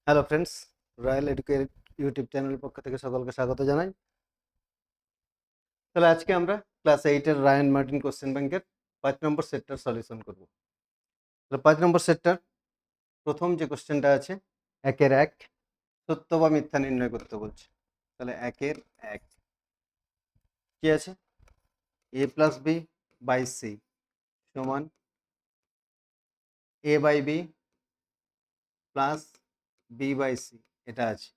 Hello friends, royal educate YouTube চ্যানেলের পক্ষ থেকে সকলকে স্বাগত জানাই। তাহলে আজকে আমরা ক্লাস 8-এর রায়ান মার্টিন কোশ্চেন ব্যাংকের 5 নম্বর সেটটার সলিউশন করব। তাহলে 5 নম্বর সেটটার প্রথম যে কোশ্চেনটা আছে, 1-এর 1 সত্য বা মিথ্যা নির্ণয় করতে বলছে। তাহলে 1-এর 1 কি আছে? a plus b by c সমান a by b plus b by c, এটা আছে।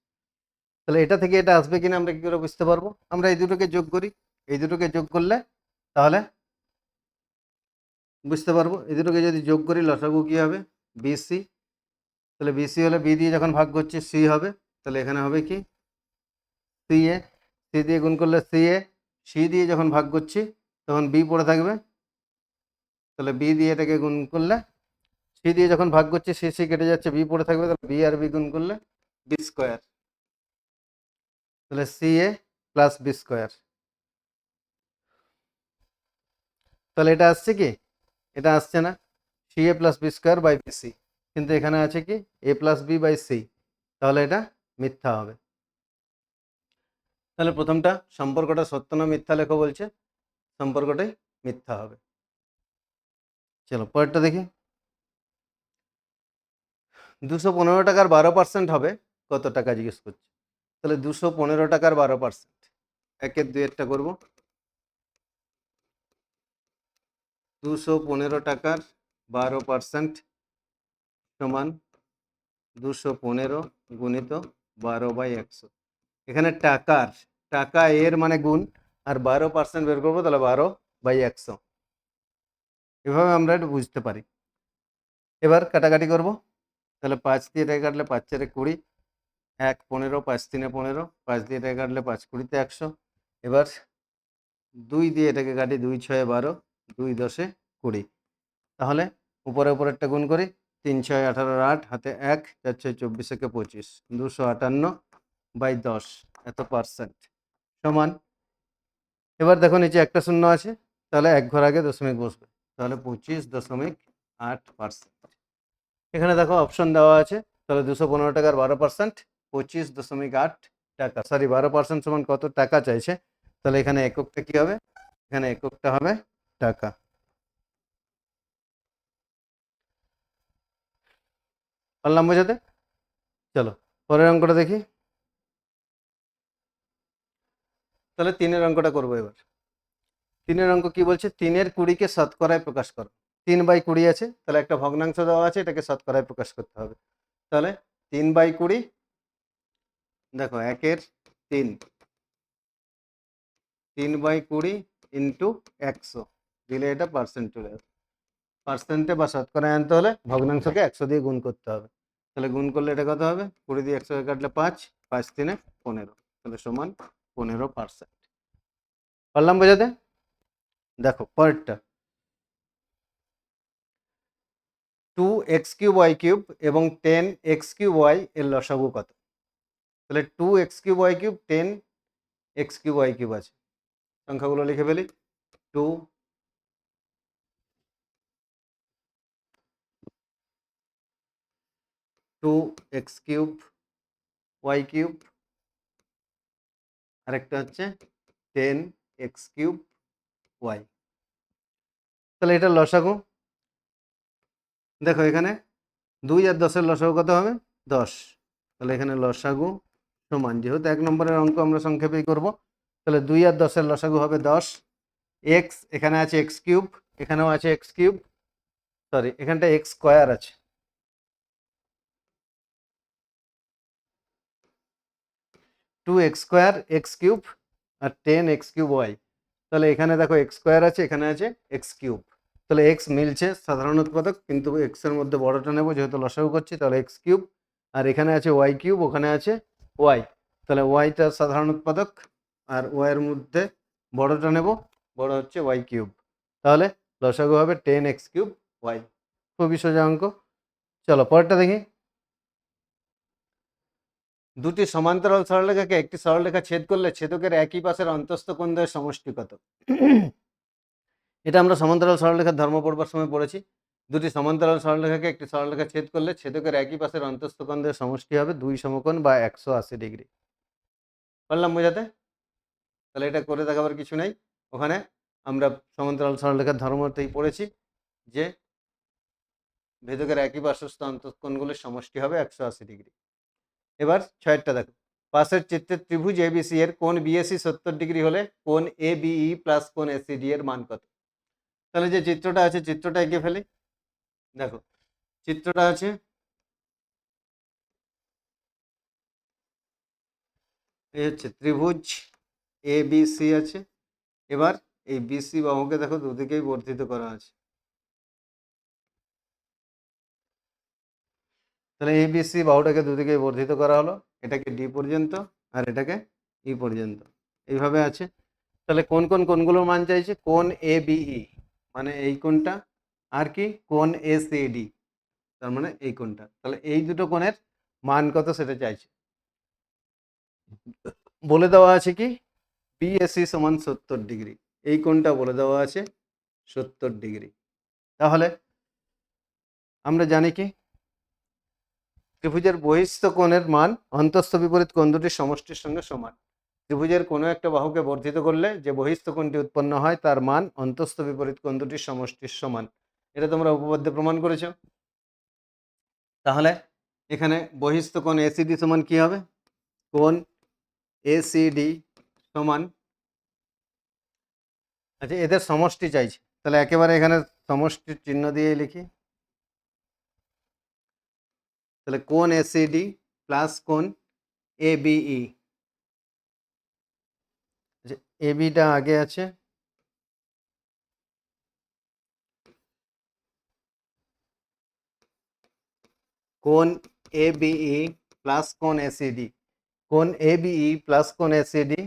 তাহলে এটা থেকে এটা আসবে কিনা আমরা কি করে বুঝতে পারবো? আমরা এই দুটোকে যোগ করি। এই দুটোকে যোগ করলে তাহলে বুঝতে পারবো। এই দুটোকে যদি যোগ করি লসাগু কি হবে? বিসি। তাহলে বিসি হলে বি দিয়ে যখন ভাগ করছি সি হবে। তাহলে এখানে হবে কি? সি এ। সি দিয়ে গুণ করলে সি এ। সি দিয়ে যখন ভাগ করছি তখন বি পড়ে থাকবে। তাহলে বি দিয়ে এটাকে গুণ করলে, সি দিয়ে যখন ভাগ করছি সি সি কেটে যাচ্ছে, বি পড়ে থাকবে। তাহলে বি আর বি গুণ করলে বি স্কোয়ার। তাহলে c a plus B square. তাহলে এটা আসছে কি? এটা আসছে না। C a plus B square by b c, কিন্তু এখানে আছে কি a plus b by c. তাহলে এটা মিথ্যা হবে। তাহলে প্রথমটা সম্পর্কটা সত্য না মিথ্যা লেখো বলছে, সম্পর্কটাই মিথ্যা হবে। চলো পরেরটা দেখি। 215 টাকার 12% হবে কত টাকা জিজ্ঞেস করছে। তাহলে 215 টাকার 12%, 1-এর 2-এরটা করবো। 215 টাকার 12% সমান 215 গুণিত 12/100। এখানে টাকা এর মানে গুণ, আর 12% বের করবো, তাহলে 12/100। এভাবে আমরা এটা বুঝতে পারি। এবার কাটাকাটি করব। তাহলে 5 দিয়ে এটাকে কাটলে 5-4 20, 1 15, 5 3 15, 5 দিয়ে এটাকে কাটলে 5 20 100। এবার 2 দিয়ে এটাকে কাটি, 2 6 12, 2 10 20। তাহলে উপরে উপরেরটা গুণ করি, 3 6 18 8, হাতে 1, 4 6 24 একে 25, 258/10 এত পার্সেন্ট সমান। এবার দেখো নিচে একটা শূন্য আছে, তাহলে এক ঘর আগে দশমিক বসবে। তাহলে 25.8%। এখানে দেখো অপশন দেওয়া আছে। তাহলে 215 টাকার 12% 25.8 টাকা, সরি 12% সমান কত টাকা চাইছে। তাহলে এখানে এককটা কি হবে? এখানে এককটা হবে টাকা। পারলাম বোঝাতে? চলো পরের অঙ্কটা দেখি। তাহলে 3-এর অঙ্কটা করবো এবার। 3-এর অঙ্ক কি বলছে? 3-এর 20-কে শতকরায় প্রকাশ করো। 3/20 আছে, তাহলে একটা ভগ্নাংশ দেওয়া আছে, এটাকে শতকরায় প্রকাশ করতে হবে। তাহলে 3/20, দেখো 1-এর 3, 3/20 ইন্টু 100 দিলে এটা পার্সেন্ট চলে যাবে। পার্সেন্টে বা শতকরায় আনতে হলে ভগ্নাংশকে 100 দিয়ে গুণ করতে হবে। তাহলে গুণ করলে এটা কত হবে? 20 দিয়ে 100 কাটলে 5, 5 3 15, তাহলে সমান 15%। পারলাম বোঝাতে? দেখো পরেরটা, 2x³ এবং 10x³ এর লসাগু কত? তাহলে 2x³ 10x³ আছে। সংখ্যাগুলো লিখে ফেলি। 2x³ আরেকটা হচ্ছে 10x³। তাহলে এটা লসাগু। দেখো এখানে 2 আর 10-এর লসাগু কত হবে? 10। তাহলে এখানে লসাগু সমান, যেহেতু 1 নম্বরের অঙ্ক আমরা সংক্ষেপেই করব, তাহলে 2 আর 10-এর লসাগু হবে 10। এক্স এখানে আছে x³, এখানেও আছে x³, সরি এখানটা x² আছে। 2x² x³ আর 10x³ তাহলে এখানে দেখো x² আছে, এখানে আছে x³। তাহলে এক্স মিলছে সাধারণ উৎপাদক, কিন্তু এক্স এর মধ্যে বড়টা নেব যেহেতু লসাগু করছি, তাহলে x³। আর এখানে আছে y³, ওখানে আছে y, তাহলে ওয়াইটা সাধারণ উৎপাদক, আর ওয়াই এর মধ্যে বড়টা নেব, বড় হচ্ছে y³। তাহলে লসাগু হবে 10x³y। খুবই সোজা অঙ্ক। চলো পরেরটা দেখি। দুটি সমান্তরাল সরলরেখাকে একটি সরলরেখা ছেদ করলে ছেদকের একই পাশের অন্তস্থ কোণদ্বয়ের সমষ্টি কত? এটা আমরা সমান্তরাল সরলরেখার ধর্ম পড়বার সময় পড়েছি। দুটি সমান্তরাল সরলরেখাকে একটি সরলরেখা ছেদ করলে ছেদকের একই পাশের অন্তঃস্থ কোণদের সমষ্টি হবে দুই সমকোণ বা 180 ডিগ্রি। পারলাম বোঝাতে? তাহলে এটা করে দেখাবার কিছু নেই। ওখানে আমরা সমান্তরাল সরলরেখার ধর্মতেই পড়েছি যে ভেদকের একই পার্শ্বস্থ অন্তঃকোণগুলির সমষ্টি হবে 180 ডিগ্রি। এবার 6টা দেখো, পাশের চিত্রের ত্রিভুজ এবিসি এর কোণ বিএসি 70 ডিগ্রি হলে কোণ এবিই প্লাস কোণ এসিডি এর মান কত? তাহলে যে চিত্রটা আছে চিত্রটা এঁকে ফেলি। দেখো চিত্রটা আছে এই হচ্ছে ত্রিভুজ এবিসি আছে। এবার এই বিসি বাহুকে দেখো দুদিকেই বর্ধিত করা আছে। তাহলে এবিসি বাহুটাকে দুদিকেই বর্ধিত করা হলো, এটাকে ডি পর্যন্ত আর এটাকে ই পর্যন্ত, এইভাবে আছে। তাহলে কোন কোন কোণগুলোর মান চাইছে? কোণ এবিই মানে এই কোণটা, আর কি কোণ এসিডি তার মানে এই কোণটা। তাহলে এই দুটো কোণের মান কত সেটা চাইছে। বলে দেওয়া আছে কি বিএসি সমান 70 ডিগ্রি, এই কোণটা বলে দেওয়া আছে 70 ডিগ্রি। তাহলে আমরা জানি কি ত্রিভুজের বহিস্থ কোণের মান অন্তঃস্থ বিপরীত কোণ দুটির সমষ্টির সঙ্গে সমান। ত্রিভুজের কোনো একটা বাহুকে বর্ধিত করলে যে বহিস্থ কোণটি উৎপন্ন হয় তার মান অন্তঃস্থ বিপরীত কোণ দুটির সমষ্টির সমান। এটা তোমরা উপপাদ্যে প্রমাণ করেছো। তাহলে এখানে বহিস্থ কোণ এসিডি সমান কি হবে? কোণ এসিডি সমান, আচ্ছা এদের সমষ্টি চাইছে, তাহলে একেবারে এখানে সমষ্টির চিহ্ন দিয়ে লিখি। তাহলে কোণ এসিডি প্লাস কোণ এবিই, এবিটা আগে আছে, কোণ এবিই প্লাস কোণ এসিডি, কোণ এবিই প্লাস কোণ এসিডি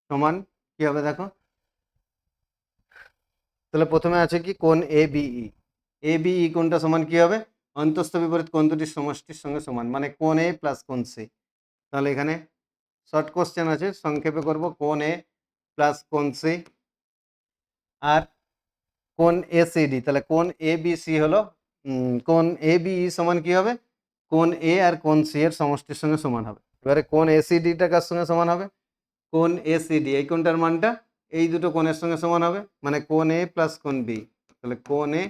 সমান কি হবে দেখো। তাহলে প্রথমে আছে কি কোণ এবিই, এবিই কোণটা সমান কি হবে? অন্তঃস্থ বিপরীত কোণ দুটির সমষ্টির সঙ্গে সমান, মানে কোণ এ প্লাস কোণ সি। তাহলে এখানে শর্ট কোশ্চেন আছে, সংক্ষেপে করব কোণ এ প্লাস কোণ সি আর কোণ এসিডি। তাহলে কোণ এবিসি হলো কোণ এবিই সমান কি হবে? কোণ এ আর কোণ সি এর সমষ্টির সঙ্গে সমান হবে। এবারে কোণ এসিডিটা কার সঙ্গে সমান হবে? কোণ এসিডি এই কোণটার মানটা এই দুটো কোণের সঙ্গে সমান হবে, মানে কোণ এ প্লাস কোণ বি। তাহলে কোণ এ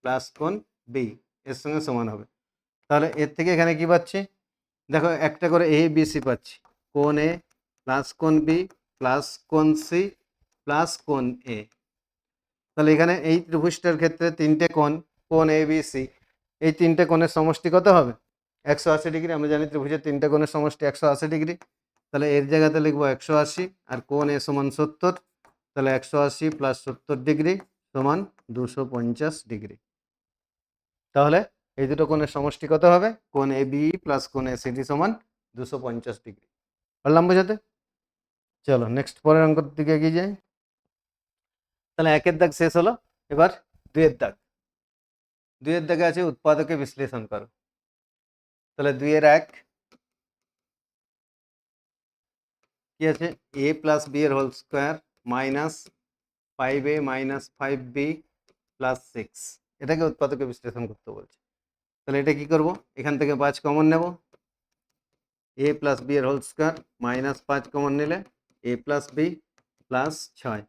প্লাস কোণ বি এর সঙ্গে সমান হবে। তাহলে এর থেকে এখানে কি পাচ্ছি দেখো, একটা করে এ বি সি পাচ্ছি, কোণ এ প্লাস কোণ বি প্লাস কোণ সি প্লাস কোণ এ। তাহলে এখানে এই ত্রিভুজটার ক্ষেত্রে তিনটে কোণ, কোণ এ বি সি, এই তিনটে কোণের সমষ্টি কত হবে? 180 ডিগ্রি। আমরা জানি ত্রিভুজের তিনটে কোণের সমষ্টি 180 ডিগ্রি। তাহলে এর জায়গাতে লিখবো 180 আর কোণ এ সমান 70। তাহলে 180 প্লাস 70 ডিগ্রি সমান 250 ডিগ্রি। তাহলে এই দুটো কোণের সমষ্টি কত হবে? কোণ এ বি প্লাস কোণ এ সিডি সমান 250 ডিগ্রি। পারলাম বোঝাতে? চলো নেক্সট পরের অঙ্কের দিকে এগিয়ে যাই। তাহলে একের দাগ শেষ হলো, এবার দুইয়ের দাগ। দুইয়ের দাগে আছে উৎপাদকে বিশ্লেষণ করো। তাহলে 2-1 কি আছে? এ প্লাস বি এর whole square minus 5a minus 5b plus 6, এটাকে উৎপাদকে বিশ্লেষণ করতে বলছে। তাহলে এটা কি করব? এখান থেকে 5 কমন নেব, এ প্লাস বি এর হোল স্কোয়ার মাইনাস 5 কমন নিলে এ প্লাস বি প্লাস 6।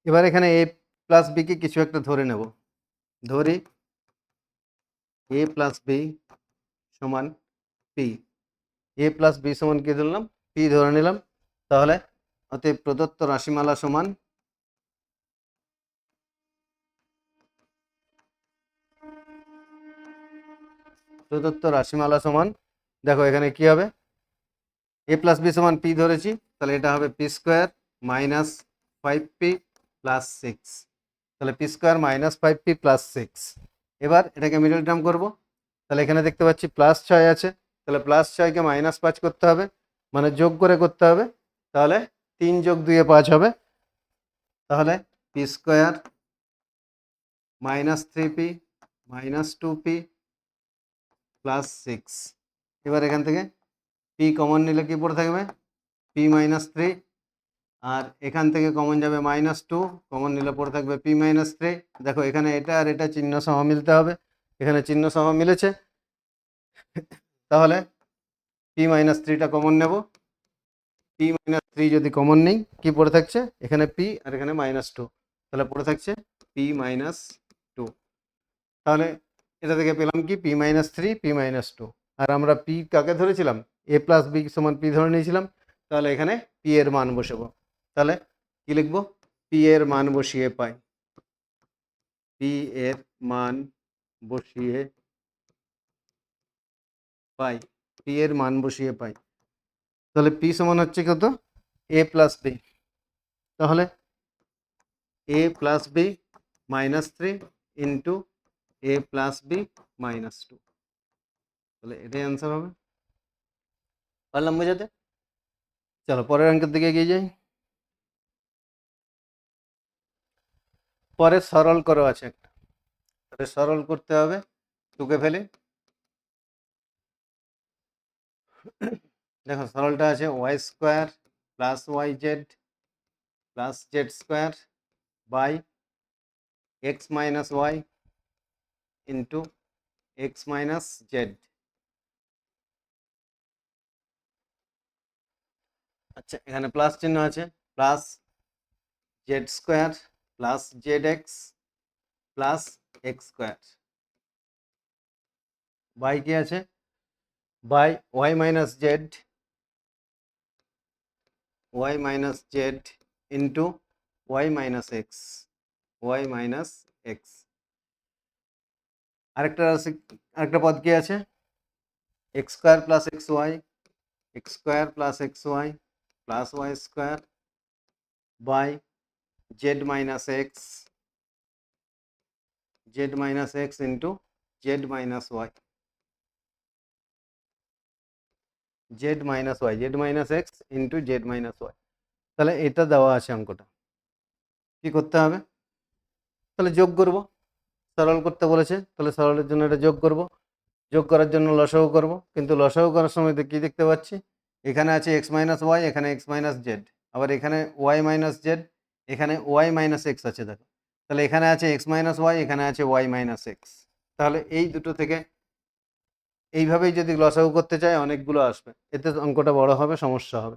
এবার এখানে এ প্লাস বি কে কিছু একটা ধরে নেব, ধরি এ প্লাস বি সমান পি। এ প্লাস বি সমান কি ধরলাম? পি ধরে নিলাম। তাহলে অতএব প্রদত্ত রাশিমালা সমান দেখো এখানে কি হবে? এ প্লাস বি সমান পি ধরেছি, তাহলে এটা হবে P square minus 5p plus 6। তাহলে P square minus 5p plus 6। এবার এটাকে মিডল টার্ম করবো। তাহলে এখানে দেখতে পাচ্ছি প্লাস 6 আছে, তাহলে প্লাস 6কে মাইনাস 5 করতে হবে, মানে যোগ করে করতে হবে। তাহলে 3 যোগ 2 5 হবে। তাহলে P square minus 3p minus 2p plus 6। এবার এখান থেকে পি কমন নিলে কি পড়ে থাকবে? পি মাইনাস 3 আর এখান থেকে কমন যাবে -2, কমন নিলে পড়ে থাকবে p-3। দেখো এখানে এটা আর এটা চিহ্ন সহ মিলতে হবে, এখানে চিহ্ন সহ মিলেছে, তাহলে p-3টা কমন নেব। p-3 যদি কমন নেই কি পড়ে থাকছে, এখানে p আর এখানে -2, তাহলে পড়ে থাকছে p-2। তাহলে এটা থেকে পেলাম কি p-3 p-2। আর আমরা p কাকে ধরেছিলাম, a + b = p ধরে নিয়েছিলাম, তাহলে এখানে p এর মান বসাবো। তাহলে কি লিখবো, p এর মান বসিয়ে পাই, p এর মান বসিয়ে পাই, p এর মান বসিয়ে পাই। তাহলে p সমান হচ্ছে কত, a + b। তাহলে a + b -3 into a + b -2, তাহলে এটাই অ্যান্সার হবে। পারলাম বোঝাতে? চলো পরের অঙ্কের দিকে এগিয়ে যাই। পরে সরল করো আছে একটা, তাহলে সরল করতে হবে, টুকে ফেলে। দেখো সরলটা আছে y² + yz + z² by x - y into x - z। আচ্ছা এখানে প্লাস চিহ্ন আছে, plus z² plus zx plus x² by কি আছে, by y - z into y - x, y - x। আরেকটা আছে, আরেকটা পদ কি আছে, x² + xy, x² + xy plus y² by z - x, z - x into z - y, z - y, z - x into z - y। তাহলে এটা দেওয়া আছে অঙ্কটা, কি করতে হবে, তাহলে যোগ করব, সরল করতে বলেছে, তাহলে সরলের জন্য এটা যোগ করব, যোগ করার জন্য লসাগু করব, কিন্তু লসাগু করার সময় কি দেখতে পাচ্ছি, এখানে আছে x - y, এখানে x - z, আবার এখানে y - z, এখানে y - x আছে। দেখো তাহলে এখানে আছে x - y, এখানে আছে y - x। তাহলে এই দুটো থেকে এইভাবেই যদি লসাগু করতে চাই অনেকগুলো আসবে, এতে অঙ্কটা বড় হবে, সমস্যা হবে।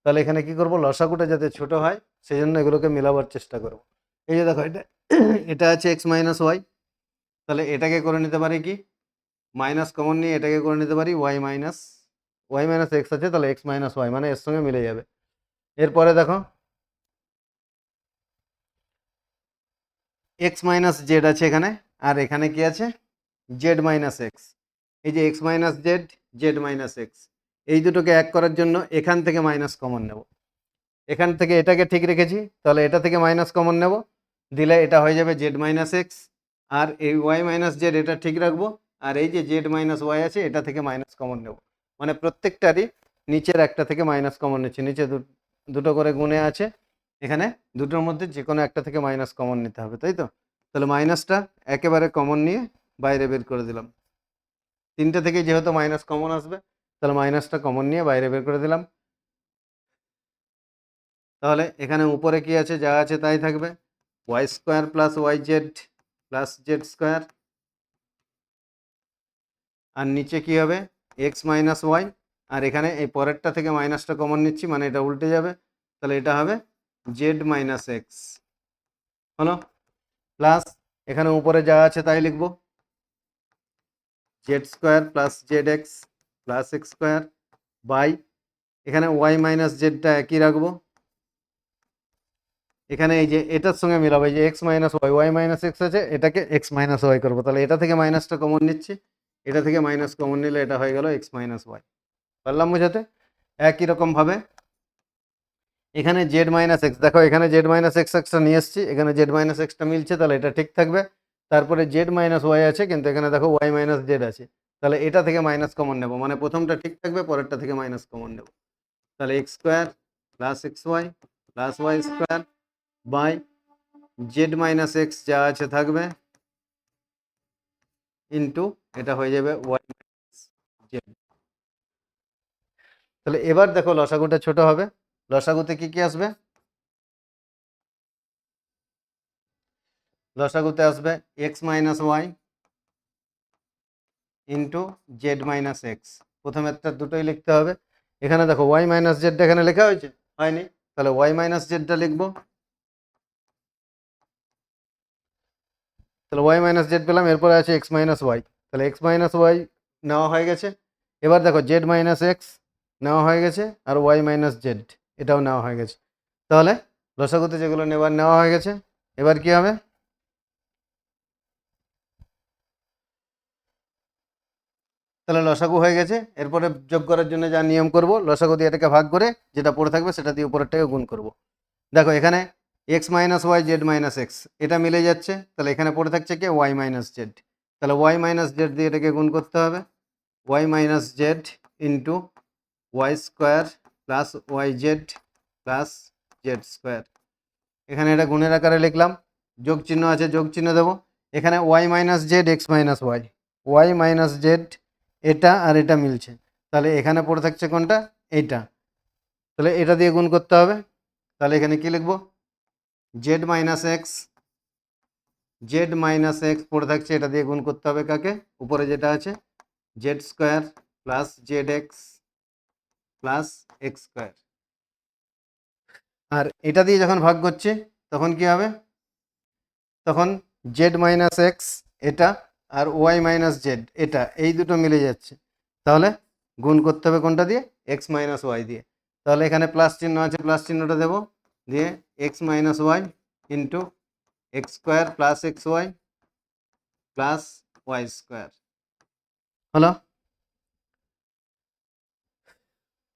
তাহলে এখানে কি করব, লসাগুটা যাতে ছোট হয় সেই জন্য এগুলোকে মেলাবার চেষ্টা করব। এই যে দেখো এটা এটা আছে x - y, তাহলে এটাকে করে নিতে পারি কি, মাইনাস কমন নিয়ে এটাকে করে নিতে পারি y - x আছে, তাহলে x - y মানে এর সঙ্গে মিলে যাবে। এরপরে দেখো x - z আছে এখানে, আর এখানে কি আছে z - x। এই যে x - z, z - x, এই দুটোকে এক করার জন্য এখান থেকে মাইনাস কমন নেব, এখান থেকে এটাকে ঠিক রেখেছি, তাহলে এটা থেকে মাইনাস কমন নেব, দিলে এটা হয়ে যাবে z - x, আর এই y - z এটা ঠিক রাখবো, আর এই যে z - y আছে এটা থেকে মাইনাস কমন নেব, মানে প্রত্যেকটারই নিচের একটা থেকে মাইনাস কমন নিচ্ছি, নিচে দুটো করে গুণে আছে, এখানে দুটোর মধ্যে যে কোনো একটা থেকে মাইনাস কমন নিতে হবে, তাই তো। তাহলে মাইনাসটা একেবারে কমন নিয়ে বাইরে বের করে দিলাম, তিনটে থেকে যেহেতু মাইনাস কমন আসবে, তাহলে মাইনাসটা কমন নিয়ে বাইরে বের করে দিলাম। তাহলে এখানে উপরে কি আছে, যা আছে তাই থাকবে, y² + yz + z², আর নিচে কি হবে x - y, আর এখানে এই পরেরটা থেকে মাইনাসটা কমন নিচ্ছি মানে এটা উল্টে যাবে, তাহলে এটা হবে z - x হলো, প্লাস এখানে উপরে যা আছে তাই লিখবো, z² + zx + x² বাই এখানে y - z টা একই রাখবো, এখানে এই যে এটার সঙ্গে মিলাবো, এই যে x - y, y - x আছে, এটাকে x - y করবো, তাহলে এটা থেকে মাইনাসটা কমন নিচ্ছি, এটা থেকে মাইনাস কমন নিলে এটা হয়ে গেল x - y। পারলাম বোঝাতে? একই রকম ভাবে এখানে z - x, দেখো এখানে z - x টা নিয়ে এসেছি, এখানে z - x টা মিলছে, তাহলে এটা ঠিক থাকবে। তারপরে z - y আছে, কিন্তু এখানে দেখো y - z আছে, তাহলে এটা থেকে মাইনাস কমন নেব, মানে প্রথমটা ঠিক থাকবে, পরেরটা থেকে মাইনাস কমন নেব। তাহলে x² + xy + y² by z - x যা আছে থাকবে ইন্টু এটা হয়ে যাবে y - z। তাহলে এবার দেখো লসাগুটা ছোট হবে, লসাগুতে কি কি আসবে, লসাগুতে আসবে X minus Y into Z minus X. প্রথমেরটা দুটোই লিখতে হবে। এখানে দেখো ওয়াই মাইনাস জেড এখানে লেখা হয়েছে, হয়নি? তাহলে ওয়াই মাইনাস জেডটা লিখবো। তাহলে ওয়াই মাইনাস জেড পেলাম, এরপরে আছে এক্স মাইনাস ওয়াই। তাহলে এক্স মাইনাস ওয়াই নেওয়া হয়ে গেছে। এবার দেখো জেড মাইনাস এক্স নেওয়া হয়ে গেছে, আর ওয়াই মাইনাস জেড এটাও নেওয়া হয়ে গেছে। তাহলে লসাগুতে যেগুলো নেওয়া হয়ে গেছে, এবার কি হবে? তাহলে লসাগু হয়ে গেছে। এরপরে যোগ করার জন্য যা নিয়ম করব, লসাগু দিয়ে এটাকে ভাগ করে যেটা পড়ে থাকবে সেটা দিয়ে উপরেরটাকে গুণ করব। দেখো এখানে x minus y z minus x এটা মিলে যাচ্ছে, তাহলে এখানে পড়ে থাকছে কি ওয়াই মাইনাস জেড। তাহলে ওয়াই মাইনাস জেড দিয়ে এটাকে গুণ করতে হবে। Y minus z into y square plus y z plus Z square. এখানে এটা গুণের আকারে লিখলাম, যোগ চিহ্ন আছে, যোগ চিহ্ন দেবো। এখানে y minus Z x minus y, y minus Z এটা আর এটা মিলছে, তাহলে এখানে পড়ে থাকছে কোনটা? এইটা। তাহলে এটা দিয়ে গুণ করতে হবে। তাহলে এখানে কি লিখবো? Z minus x, Z minus x পড়ে থাকছে, এটা দিয়ে গুণ করতে হবে কাকে? উপরে যেটা আছে Z square plus Z x plus X square. আর এটা দিয়ে যখন ভাগ করছে তখন কি হবে? তখন জেড মাইনাস এক্স এটা আর ওয়াই মাইনাস জেড এটা, এই দুটো মিলে যাচ্ছে, তাহলে গুণ করতে হবে কোনটা দিয়ে? এক্স মাইনাস ওয়াই দিয়ে। তাহলে এখানে প্লাস চিহ্ন আছে, প্লাস চিহ্নটা দেবো, দিয়ে x minus Y into x square plus x Y plus Y square হলো।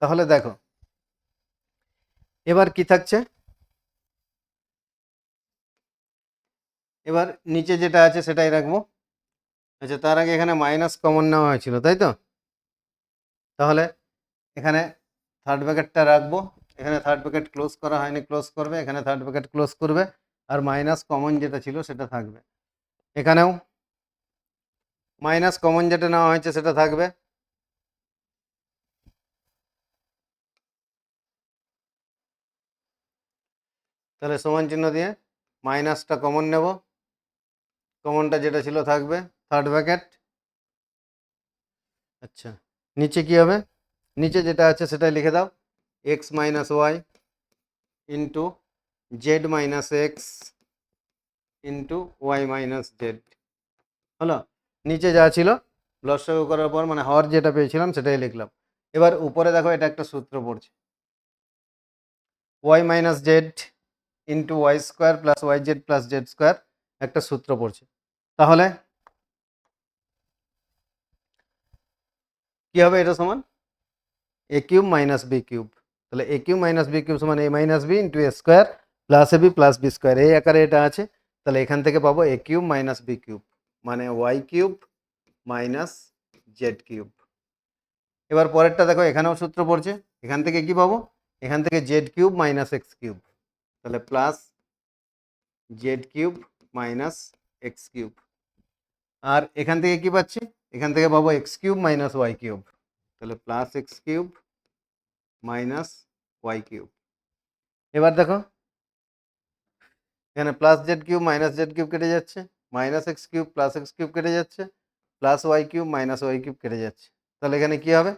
তাহলে দেখো এবার কি থাকছে, এবার নিচে যেটা আছে সেটাই রাখবো। আচ্ছা, তার আগে এখানে মাইনাস কমন নেওয়া হয়েছিল, তাই তো? তাহলে এখানে থার্ড ব্র্যাকেটটা রাখবো, এখানে থার্ড ব্র্যাকেট ক্লোজ করা হয়নি, ক্লোজ করবে, এখানে থার্ড ব্র্যাকেট ক্লোজ করবে, আর মাইনাস কমন যেটা ছিল সেটা থাকবে। এখানেও মাইনাস কমন যেটা নেওয়া হয়েছে সেটা থাকবে। তাহলে সমান চিহ্ন দিয়ে মাইনাসটা কমন নেব, কমনটা যেটা ছিল থাকবে থার্ড ব্র্যাকেট। আচ্ছা, নিচে কি হবে? নিচে যেটা আছে সেটাই লিখে দাও, x minus Y into Z minus x into y minus z হলো। নিচে যা ছিল লসাগু করার পর মানে হর যেটা পেয়েছিলাম সেটাই লিখলাম। এবার উপরে দেখো এটা একটা সূত্র পড়ছে, y minus z into y square plus y z plus Z square একটা সূত্র পড়ছে। তাহলে কি হবে? এটা সমান a cube minus b cube. তাহলে a cube minus b cube সমান a minus b into a square plus a b plus B square, এই আকারে এটা আছে। তাহলে এখান থেকে পাবো a cube minus b cube মানে y cube minus Z cube. এবার পরেরটা দেখো, এখানেও সূত্র পড়ছে, এখান থেকে কি পাবো? এখান থেকে Z cube minus X cube, তাহলে plus Z cube minus X cube. আর এখান থেকে কি পাচ্ছি? এখান থেকে পাবো X cube minus Y cube, তাহলে plus X cube minus Y cube. এবার দেখো এখানে plus Z cube minus Z cube কেটে যাচ্ছে, minus X cube plus X cube কেটে যাচ্ছে, plus Y cube minus Y cube কেটে যাচ্ছে। তাহলে এখানে কি হবে?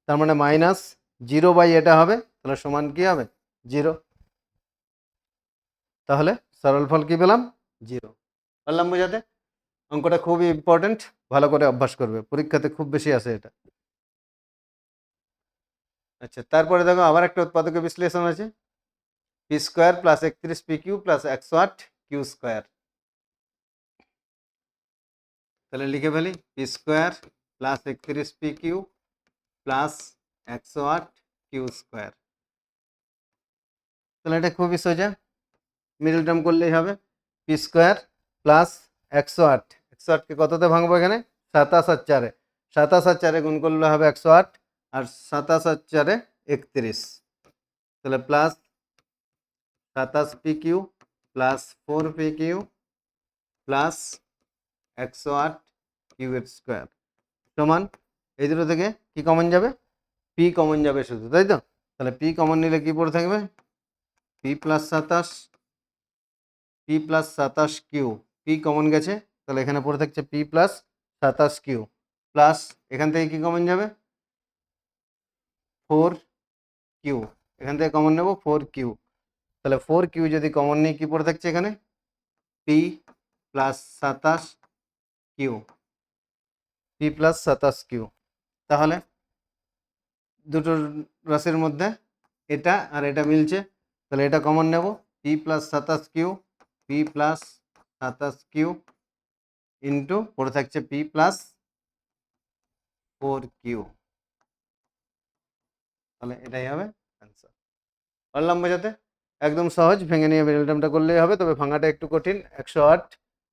তার মানে মাইনাস জিরো বাই এটা হবে, তাহলে সমান কি হবে? জিরো। তাহলে সরল ফল কি পেলাম? জিরো। পারলাম বোঝাতে? অঙ্কটা খুবই ইম্পর্টেন্ট, ভালো করে অভ্যাস করবে, পরীক্ষাতে খুব বেশি আসে এটা। আচ্ছা, তারপরে দেখো আবার একটা উৎপাদকের বিশ্লেষণ আছে, p square plus 31 p q plus 108 q square. তাহলে লিখে ফেলি, p square plus 31 p q plus 108 q square. তাহলে এটা খুবই সোজা, মিডল টার্ম করলেই হবে। পি স্কোয়ার প্লাস 108, 108কে কততে ভাঙবো? এখানে 27 আর 4-এ, 27 আর 4-এ গুণ করলে হবে 108, আর 27 আর 4-এ 31, তাহলে plus 27 p q plus 4 p q plus 108 q এর স্কোয়ার সমান, এই দুটো থেকে কি কমন যাবে? পি কমন যাবে শুধু, তাই তো? তাহলে পি কমন নিলে কি পড়ে থাকবে? P plus 27 q p common গেছে, তাহলে এখানে পড়ে থাকছে পি প্লাস 27Q প্লাস এখান থেকে কি কমন যাবে 4Q, এখান থেকে কমন নেব 4Q, তাহলে 4Q যদি কমন নিই কি পড়ে থাকছে এখানে P plus 27Q, P plus 27Q। তাহলে দুটো রাশির মধ্যে এটা আর এটা মিলছে, তাহলে এটা কমন নেব P plus 27Q, P plus 27Q into পড়ে থাকছে পি প্লাস 4Q, তাহলে এটাই হবে অ্যান্সার। পারলাম বোঝাতে? একদম সহজ, ভেঙে নিয়ে মিডলটার্মটা করলেই হবে, তবে ভাঙাটা একটু কঠিন। 108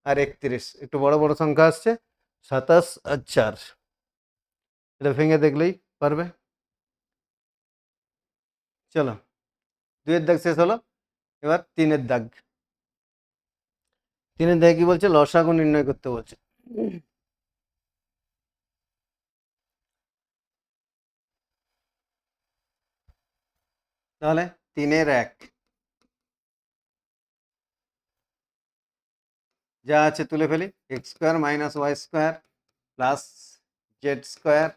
আর 31 একটু বড় বড় সংখ্যা আসছে, 27 আর 4, এটা ভেঙে দেখলেই পারবে। চলো 2 এর দাগ শেষ হলো, এবার 3 এর দাগ। 3 এর দাগে কি বলছে লসাগু নির্ণয় করতে বলছে। তাহলে 3 এর 1 যা আছে তুলে ফেলি, X square minus Y square plus Z square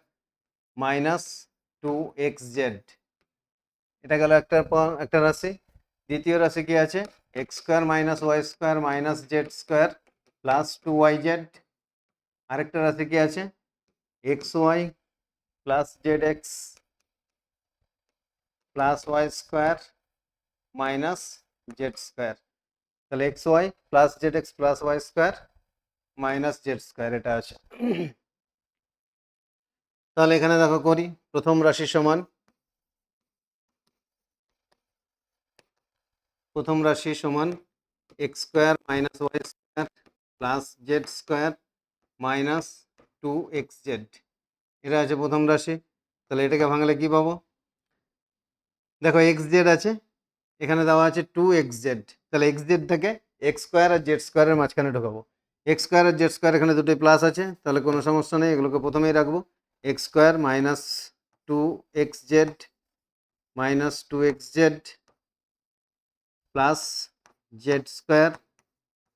minus 2xz, এটা গেল একটা রাশি। দ্বিতীয় রাশি কি আছে x square minus Y square minus Z square plus 2yz। আরেকটা রাশি কি আছে x Y plus Z x plus Y square minus Z square, তাহলে X Y plus Z x plus Y square minus Z square এটা আছে। তাহলে এখানে দেখো করি, প্রথম রাশি সমান X square minus Y square plus Z square minus 2xz, এটা আছে প্রথম রাশি। তাহলে এটাকে ভাঙলে কি পাবো, দেখো xz আছে, এখানে দেওয়া আছে 2xz, তাহলে xz থেকে এক্স স্কোয়ার আর জেড স্কোয়ারের মাঝখানে ঢোকাবো। এক্স স্কোয়ার আর জেড স্কোয়ার এখানে দুটোই প্লাস আছে, তাহলে কোনো সমস্যা নেই, এগুলোকে প্রথমেই রাখবো। X square minus 2xz minus 2xz plus Z square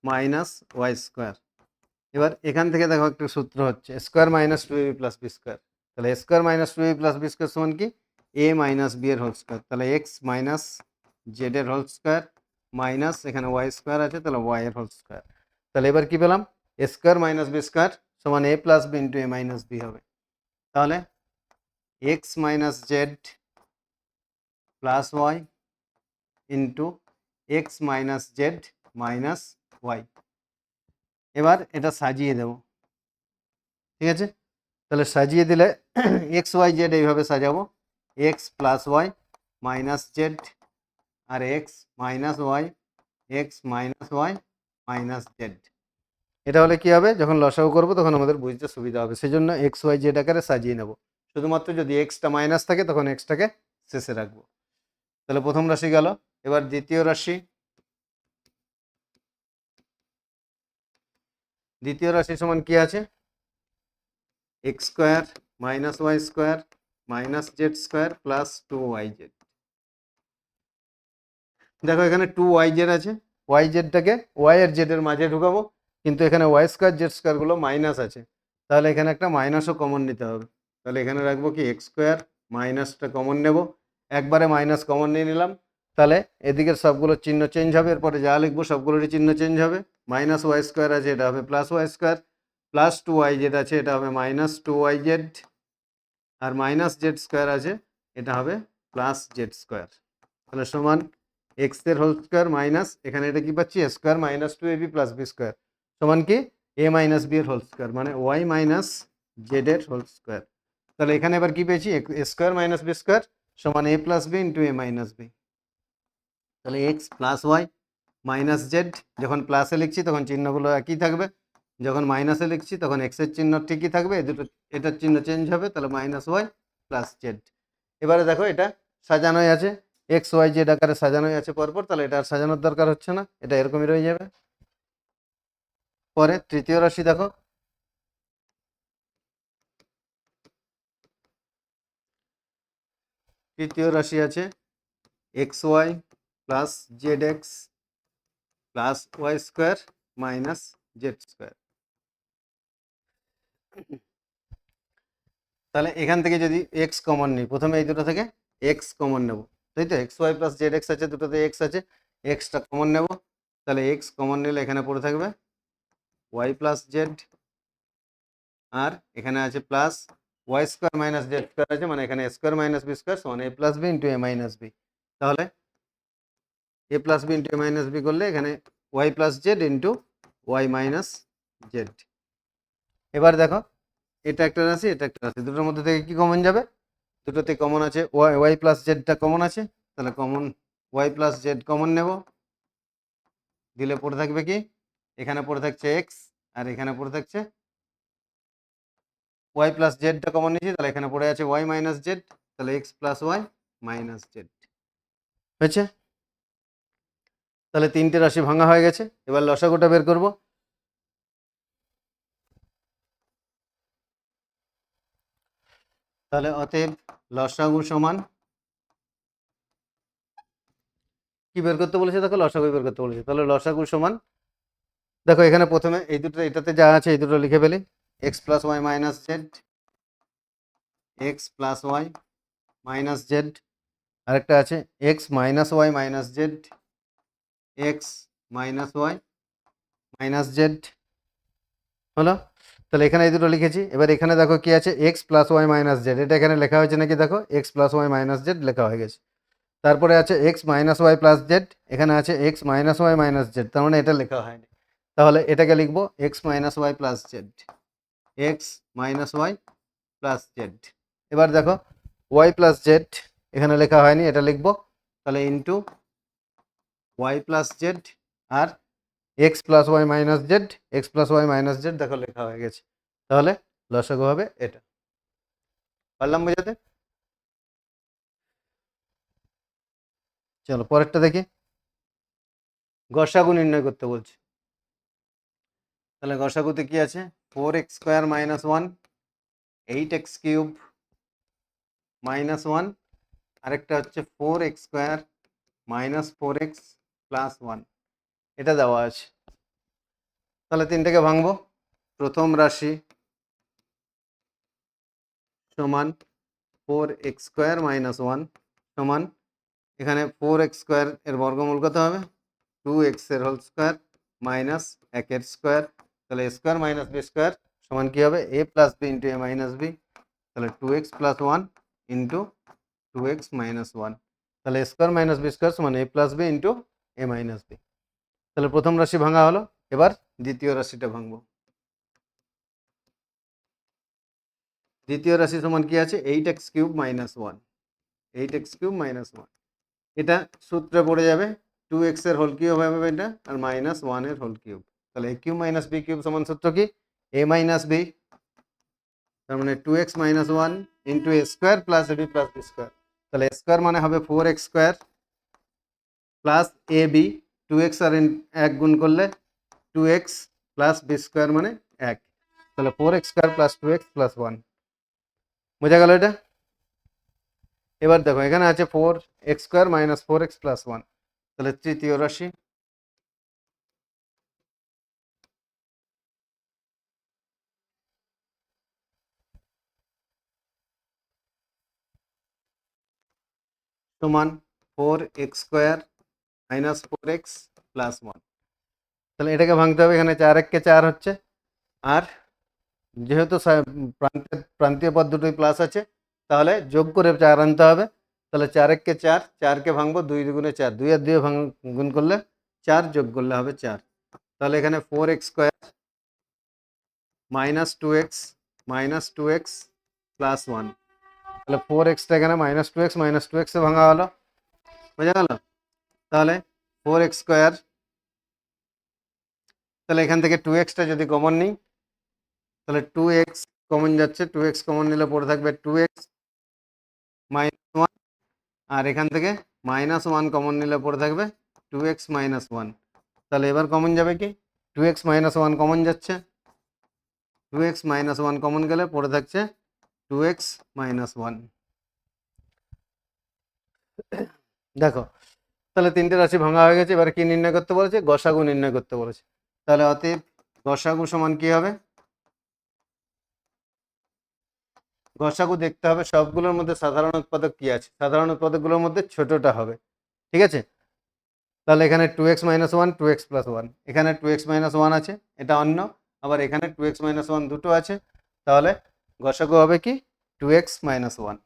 minus Y square. এবার এখান থেকে দেখো একটা সূত্র হচ্ছে square minus 2ab plus B square, তাহলে square minus 2ab plus B square সমান কি এ মাইনাস বি এর হোল স্কোয়ার, তাহলে এক্স মাইনাস জেড এর হোল স্কোয়ার মাইনাস এখানে ওয়াই স্কোয়ার আছে, তাহলে ওয়াই এর হোল স্কোয়ার। তাহলে এবার কি পেলাম স্কোয়ার মাইনাস বি স্কোয়ার সমান a plus b into a minus b হবে। তাহলে x minus z plus y into x minus z minus y. এবার এটা সাজিয়ে দেব, ঠিক আছে? তাহলে সাজিয়ে দিলে এক্স ওয়াই জেড এইভাবে সাজাবো, X plus Y minus Z আর X minus Y, X minus Y minus Z. এটা হলে কি হবে, যখন লসাগু করবো তখন আমাদের বুঝতে সুবিধা হবে, সেই জন্য এক্স ওয়াই জেড আকারে সাজিয়ে নেব। শুধুমাত্র যদি এক্সটা মাইনাস থাকে তখন এক্সটাকে শেষে রাখবো। তাহলে প্রথম রাশি গেল, এবার দ্বিতীয় রাশি। দ্বিতীয় রাশি সমান কি আছে x square minus Y square minus Z square plus 2yz। দেখো এখানে 2yz আছে, yzটাকে ওয়াই আর জেড এর মাঝে ঢুকাবো, কিন্তু এখানে ওয়াই স্কোয়ার জেড স্কোয়ার গুলো মাইনাস আছে, তাহলে এখানে একটা মাইনাসও কমন নিতে হবে। তাহলে এখানে রাখবো কি এক্স স্কোয়ার, মাইনাসটা কমন নেব, একবারে মাইনাস কমন নিয়ে নিলাম, তাহলে এদিকের সবগুলো চিহ্ন চেঞ্জ হবে, এরপরে যা লিখবো সবগুলোরই চিহ্ন চেঞ্জ হবে। মাইনাস ওয়াই স্কোয়ার আছে, এটা হবে plus Y square, plus 2yz আছে, এটা হবে মাইনাস 2yz, আর মাইনাস জেড স্কোয়ার আছে, এটা হবে প্লাস জেড স্কোয়ার। তাহলে সমান এক্স এর হোল স্কোয়ার মাইনাস এখানে এটা কি পাচ্ছি square minus 2ab plus B square সমান কি এ মাইনাস বি এর হোল স্কোয়ার, মানে ওয়াই মাইনাস জেড এর হোল স্কোয়ার। তাহলে এখানে এবার কি পেয়েছি স্কোয়ার মাইনাস বি স্কোয়ার সমান a plus b into a minus b. তাহলে x plus Y minus z, যখন প্লাসে লিখছি তখন চিহ্নগুলো একই থাকবে, যখন মাইনাসে লিখছি তখন এক্সের চিহ্ন ঠিকই থাকবে, দুটো এটার চিহ্ন চেঞ্জ হবে, তাহলে মাইনাস ওয়াই প্লাস জেড। এবারে দেখো এটা সাজানোই আছে, এক্স ওয়াই জেড আকারে সাজানোই আছে পরপর, তাহলে এটা আর সাজানোর দরকার হচ্ছে না, এটা এরকমই রয়ে যাবে। পরে তৃতীয় রাশি দেখো, তৃতীয় রাশি আছে x Y plus Z x plus Y square minus Z square. তাহলে এখান থেকে যদি এক্স কমন নিই, প্রথমে এই দুটো থেকে এক্স কমন নেব, তাই তো? X Y plus Z x আছে, দুটোতে এক্স আছে, এক্সটা কমন নেব। তাহলে এক্স কমন নিলে এখানে পড়ে থাকবে ওয়াই প্লাস জেড, আর এখানে আছে plus Y square minus Z square আছে, মানে এখানে স্কোয়ার মাইনাস বি স্কোয়ার সমান a plus b into a minus b. তাহলে a plus b into a minus b করলে এখানে y plus z into y minus z. এবার দেখো, এটা একটা রাশি, এটা একটা রাশি, দুটোর মধ্যে থেকে কি কমন যাবে? দুটোতে কমন আছে ওয়াই প্লাস জেডটা কমন আছে, তাহলে common y plus z common নেব, দিলে পড়ে থাকবে কি? এখানে পড়ে থাকছে এক্স, আর এখানে পড়ে থাকছে ওয়াই প্লাস জেডটা কমন নিয়েছি, তাহলে এখানে পড়ে আছে ওয়াই মাইনাস জেড, তাহলে x plus Y minus z হয়েছে। তাহলে তিনটে রাশি ভাঙা হয়ে গেছে, এবার লসাগুটা বের করব। তাহলে অতএব লসাগু সমান কি বের করতে বলেছে? দেখো লসাগু বের করতে বলেছে, তাহলে লসাগু সমান, দেখো এখানে প্রথমে এই দুটো, এটাতে যা আছে এই দুটো লিখে ফেলি, x plus Y minus Z, x plus Y minus z, আরেকটা আছে x minus Y minus Z, x minus Y minus z হলো। তাহলে এখানে এই দুটো লিখেছি, এবার এখানে দেখো কি আছে, x plus Y minus Z, এটা এখানে লেখা হয়েছে নাকি? দেখো x plus Y minus z লেখা হয়ে গেছে। তারপরে আছে x minus y plus z, এখানে আছে x minus Y minus z, তার মানে এটা লেখা হয়নি। তাহলে এটাকে লিখবো x minus y plus Z, x minus y plus z. এবার দেখো ওয়াই প্লাস জেড এখানে লেখা হয়নি, এটা লিখবো, তাহলে ইন্টু ওয়াই প্লাস জেড, আর X plus Y minus Z, x plus Y minus Z দেখো লেখা হয়ে গেছে। তাহলে লসাগু হবে এটা। পারলাম বোঝাতে? চলো পরেরটা দেখি, গসাগু নির্ণয় করতে বলছে। তাহলে গসাগুতে কি আছে? 4x square minus one, 8x cube minus one, আরেকটা হচ্ছে 4x square minus 4x plus one, এটা দেওয়া আছে। তাহলে তিনটাকে ভাঙবো, প্রথম রাশি সমান 4x স্কোয়ার মাইনাস ওয়ান সমান, এখানে 4x স্কোয়ার এর বর্গমূল কত হবে? 2x এর হোল স্কোয়ার মাইনাস 1 এর স্কোয়ার, তাহলে স্কোয়ার মাইনাস বি স্কোয়ার সমান কি হবে? a plus b into a minus b, তাহলে 2x plus one into 2x minus one, তাহলে স্কোয়ার মাইনাস বি স্কোয়ার সমান a plus b into a minus b. তাহলে প্রথম রাশি ভাঙা হলো, এবার দ্বিতীয় রাশিটা ভাঙবো। দ্বিতীয় রাশি সমান কি আছে? 8x cube minus one, 8x cube minus one, এটা সূত্রে পড়ে যাবে 2x এর হোল কিউব হবে এটা, আর মাইনাস ওয়ান এর হোল কিউব, তাহলে a cube minus b cube সমান সূত্র কি? এ মাইনাস বি, তার মানে 2x minus one into a square plus a b plus B square, তাহলে স্কোয়ার মানে হবে 4x square plus a B, 2x আর এক গুণ করলে 2x প্লাস বি স্কোয়ার মানে এক, তাহলে 4x square plus 2x plus one. বোঝা গেল এটা? এবার দেখো এখানে আছে 4x square minus 4x plus one, তাহলে তৃতীয় রাশি সমান 4x square minus 4x plus one. তাহলে এটাকে ভাঙতে হবে, এখানে 4 4 হচ্ছে, আর যেহেতু প্রান্তীয় পদ দুটোই প্লাস আছে, তাহলে যোগ করে 4 আনতে হবে, তাহলে 4 4, 4কে ভাঙবো 2 দুগুণে 4, 2 আর 2 গুণ করলে 4, যোগ করলে হবে 4, তাহলে এখানে 4x square minus two x plus one, তাহলে 4xটা এখানে মাইনাস টু এক্সে ভাঙা হলো, বোঝা গেল? তাহলে 4x স্কোয়ার, তাহলে এখান থেকে 2xটা যদি কমন নিই, তাহলে 2x কমন যাচ্ছে, 2x কমন নিলে পড়ে থাকবে 2x মাইনাস ওয়ান, আর এখান থেকে মাইনাস ওয়ান কমন নিলে পড়ে থাকবে 2x মাইনাস ওয়ান, তাহলে এবার কমন যাবে কি? 2x মাইনাস ওয়ান কমন যাচ্ছে, 2x মাইনাস ওয়ান কমন গেলে পড়ে থাকছে 2x মাইনাস ওয়ান। দেখো তাহলে তিনটে রাশি ভাঙা হয়ে গেছে, এবার কি নির্ণয় করতে বলেছে? গসাগু নির্ণয় করতে বলেছে। তাহলে অতএব গসাগু সমান কি হবে? গসাগু দেখতে হবে সবগুলোর মধ্যে সাধারণ উৎপাদক কি আছে, সাধারণ উৎপাদকগুলোর মধ্যে ছোটটা হবে, ঠিক আছে? তাহলে এখানে 2x - 1 2x + 1, এখানে 2x - 1 আছে, এটা অন্য, আবার এখানে 2x - 1 দুটো আছে, তাহলে গসাগু হবে কি 2x - 1।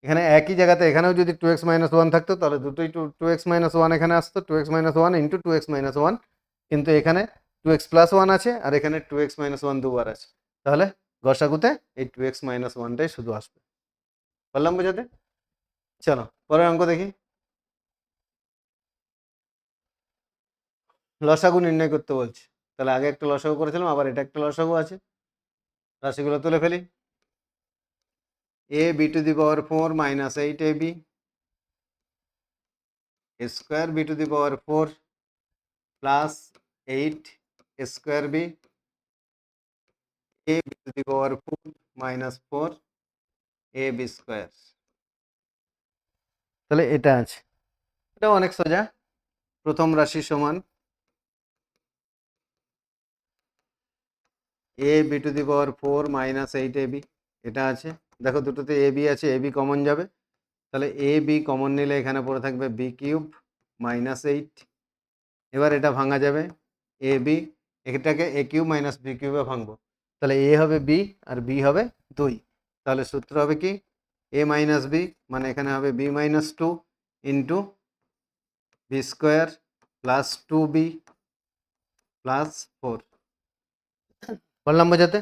এখানে একই জায়গাতে এখানেও যদি 2x - 1 থাকতো তাহলে দুটোই 2x - 1 এখানে আসতো, 2x - 1 ইন্টু 2x - 1, কিন্তু এখানে 2x + 1 আছে আর এখানে 2x - 1 দুবার আছে, তাহলে গসাগুতে এই 2x - 1টাই শুধু আসবে। পারলাম বোঝাতে? চলো পরের অঙ্ক দেখি। লসাগু নির্ণয় করতে বলছে, তাহলে আগে একটা লসাগু করেছিলাম, আবার এটা একটা লসাগু আছে। রাশিগুলো তুলে ফেলি। ab² - 8ab square b² plus 8² b ab² - 4ab²। তাহলে এটা আছে, এটা অনেক সোজা। প্রথম রাশি সমান ab² - 8ab, এটা আছে। দেখো দুটোতে ab আছে, ab কমন যাবে, তাহলে ab কমন নিলে এখানে পড়ে থাকবে b³ - 8। এবার এটা ভাঙা যাবে, ab এটাকে a³ - b³ এ ভাঙবো, তাহলে a হবে b আর b হবে 2, তাহলে সূত্র হবে কি a - b, মানে এখানে হবে b - 2 into b² plus 2b plus 4। বললাম বোঝাতে?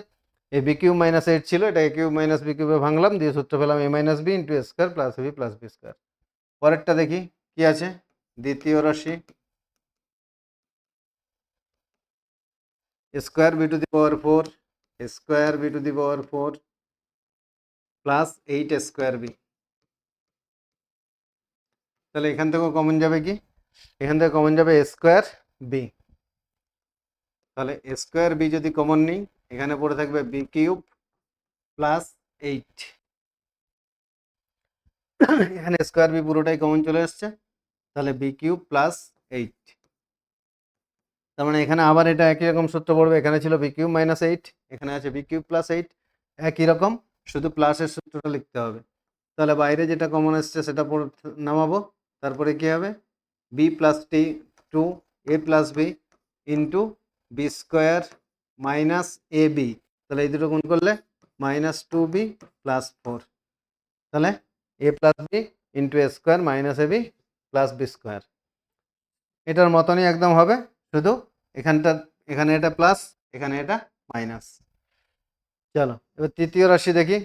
এই b³ - 8 ছিল, এটা a³ - b³ এ ভাঙলাম, দিয়ে সূত্র পেলাম a - b into a² plus b plus b²। পরেরটা দেখি কি আছে। দ্বিতীয় রাশি square b² square b² plus 8² b। তাহলে এখান থেকেও কমন যাবে কি, এখান থেকে কমন যাবে স্কোয়ার বি, তাহলে স্কোয়ার বি যদি কমন নিই এখানে পড়ে থাকবে b³ প্লাস 8, এখানে স্কোয়ার বি পুরোটাই কমন চলে এসছে, তাহলে b³ প্লাস 8। তার মানে এখানে আবার এটা একই রকম সূত্র পড়বে, এখানে ছিল b³ - 8, এখানে আছে b³ প্লাস 8, একই রকম, শুধু প্লাসের সূত্রটা লিখতে হবে। তাহলে বাইরে যেটা কমন এসছে সেটা নামাবো, তারপরে কি হবে b plus 2 a plus b into b² minus a b, তাহলে এই দুটো গুণ করলে -2b প্লাস 4, তাহলে a plus b into a² minus a b plus b²। এটার মতনই একদম হবে, শুধু এখানটা, এখানে এটা প্লাস এখানে এটা মাইনাস। চলো এবার তৃতীয় রাশি দেখি।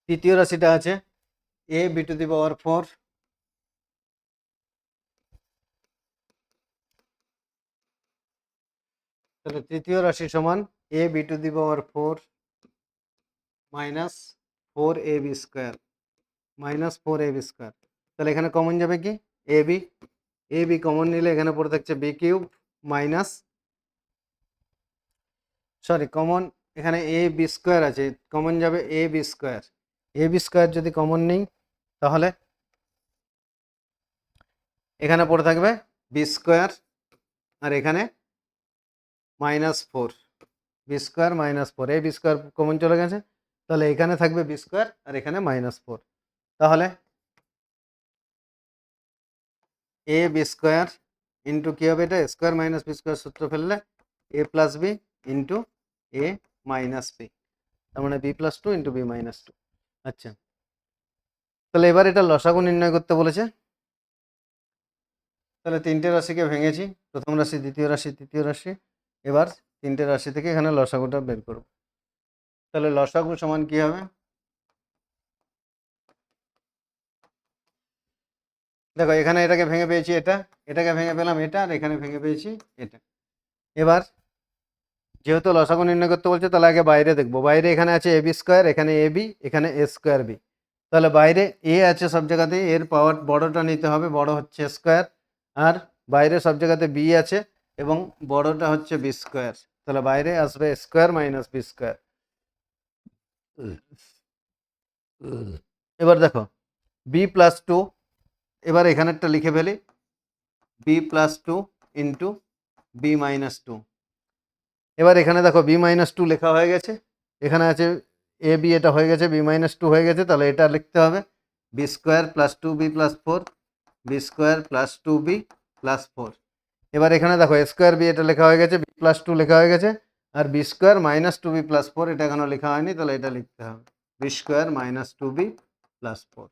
তৃতীয় রাশিটা আছে ab², তাহলে তৃতীয় রাশি সমান ab² minus 4ab² minus 4ab²। তাহলে এখানে কমন যাবে কি এবি, এবি কমন নিলে এখানে পড়ে থাকছে b³ মাইনাস, সরি কমন এখানে ab² আছে, কমন যাবে ab², ab² যদি কমন নিই তাহলে এখানে পড়ে থাকবে b² আর এখানে -4, b² -4, ab² কমন চলে গেছে, তাহলে এখানে থাকবে b² আর এখানে -4, তাহলে ab² ইন্টু কী হবে, এটা স্কোয়ার মাইনাস b² সূত্র ফেললে a plus b into a minus b, তার মানে b+2 ইন্টু b-2। আচ্ছা, তাহলে এবার এটা লসাগু নির্ণয় করতে বলেছে, তাহলে তিনটে রাশিকে ভেঙেছি, প্রথম রাশি দ্বিতীয় রাশি তৃতীয় রাশি, এবার তিনটে রাশি থেকে এখানে লসাগুটা বের করব। তাহলে লসাগু সমান কি হবে, দেখো এখানে এটাকে ভেঙে পেয়েছি, এটাকে ভেঙে পেলাম এটা, আর এখানে ভেঙে পেয়েছি এটা। এবার যেহেতু লসাগু নির্ণয় করতে বলছে তাহলে আগে বাইরে দেখবো, বাইরে এখানে আছে ab², এখানে ab, এখানে a²b, তাহলে বাইরে এ আছে সব জায়গাতে, এর পাওয়ার বড়টা নিতে হবে, বড় হচ্ছে স্কোয়ার, আর বাইরে সব জায়গাতে বি আছে এবং বড়টা হচ্ছে b²। তাহলে বাইরে আসবে স্কোয়ার মাইনাস বি স্কোয়ার। এবার দেখো বি প্লাস টু, এবার এখানেরটা লিখে ফেলি, b plus two into b minus two. এবার এখানে দেখো বি মাইনাস টু লেখা হয়ে গেছে, এখানে আছে এ বি, এটা হয়ে গেছে বি মাইনাস টু হয়ে গেছে, তাহলে এটা লিখতে হবে B square plus two B plus four, b square plus two B plus four. এবার এখানে দেখো স্কোয়ার বি এটা লেখা হয়ে গেছে, বি প্লাস টু লেখা হয়ে গেছে, আর B square minus two B plus four এটা এখনো লেখা হয়নি, তাহলে এটা লিখতে হবে B square minus two B plus four.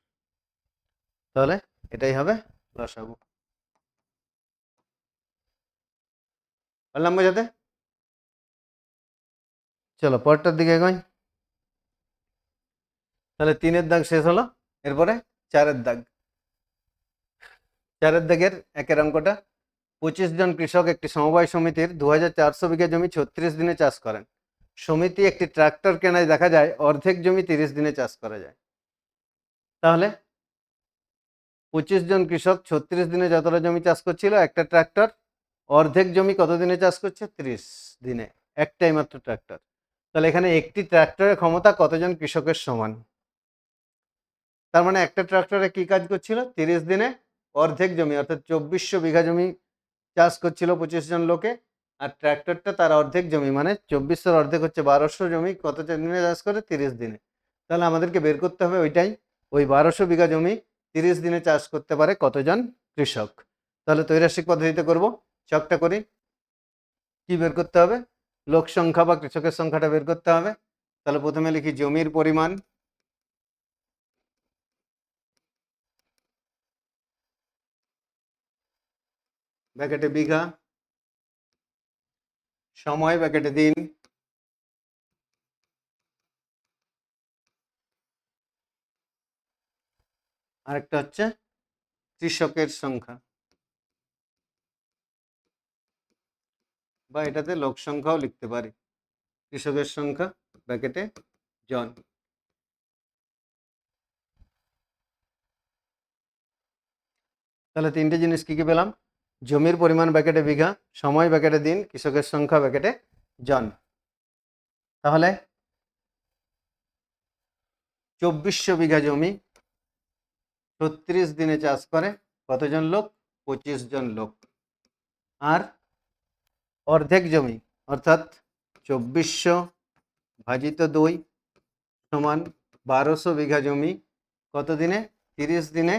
তাহলে এটাই হবে লসাগু। পারলাম বোঝাতে? চলো পরেরটার দিকে এগোই। তাহলে 3-এর দাগ শেষ হলো, এরপরে 4-এর দাগ। 4-এর দাগের 1-এর অঙ্কটা, 25 জন কৃষক একটি সমবায় সমিতির 2400 বিঘা জমি 36 দিনে চাষ করেন। সমিতি একটি ট্রাক্টর কেনায় দেখা যায় অর্ধেক জমি 30 দিনে চাষ করা যায়। তাহলে 25 জন কৃষক 36 দিনে যতটা জমি চাষ করছিল, একটা ট্রাক্টর অর্ধেক জমি কত দিনে চাষ করছে? 30 দিনে, একটাই মাত্র ট্রাক্টর। তাহলে এখানে একটি ট্রাক্টরের ক্ষমতা কতজন কৃষকের সমান? তার মানে একটা ট্রাক্টরে কি কাজ করছিল? 30 দিনে অর্ধেক জমি অর্থাৎ 2400 বিঘা জমি চাষ করছিল 25 জন লোকে, আর ট্রাক্টরটা তার অর্ধেক জমি মানে 2400 অর্ধেক হচ্ছে 1200 জমি কত দিনে চাষ করে? 30 দিনে। তাহলে আমাদেরকে বের করতে হবে ওইটাই, ওই 1200 বিঘা জমি 30 দিনে চাষ করতে পারে কতজন কৃষক। তাহলে ত্রৈরাশিক পদ্ধতিতে করব, ছকটা করি। কি বের করতে হবে? লোক সংখ্যা বা কৃষকের সংখ্যাটা বের করতে হবে। তাহলে প্রথমে লিখি জমির পরিমাণ ব্র্যাকেটে বিঘা, সময় ব্র্যাকেটে দিন, আরেকটা হচ্ছে কৃষকের সংখ্যা, বা এটাতে লোক সংখ্যাও লিখতে পারি, কৃষকের সংখ্যা ব্র্যাকেটে জন। তাহলে তিনটে জিনিস কি কি পেলাম? জমির পরিমাণ ব্র্যাকেটে বিঘা, সময় ব্র্যাকেটে দিন, কৃষকের সংখ্যা ব্র্যাকেটে জন। তাহলে 2400 বিঘা জমি 36 দিনে চাষ করে কতজন লোক? 25 জন লোক। আর অর্ধেক জমি অর্থাৎ 2400 ভাজিত 2 সমান 1200 বিঘা জমি কত দিনে? 30 দিনে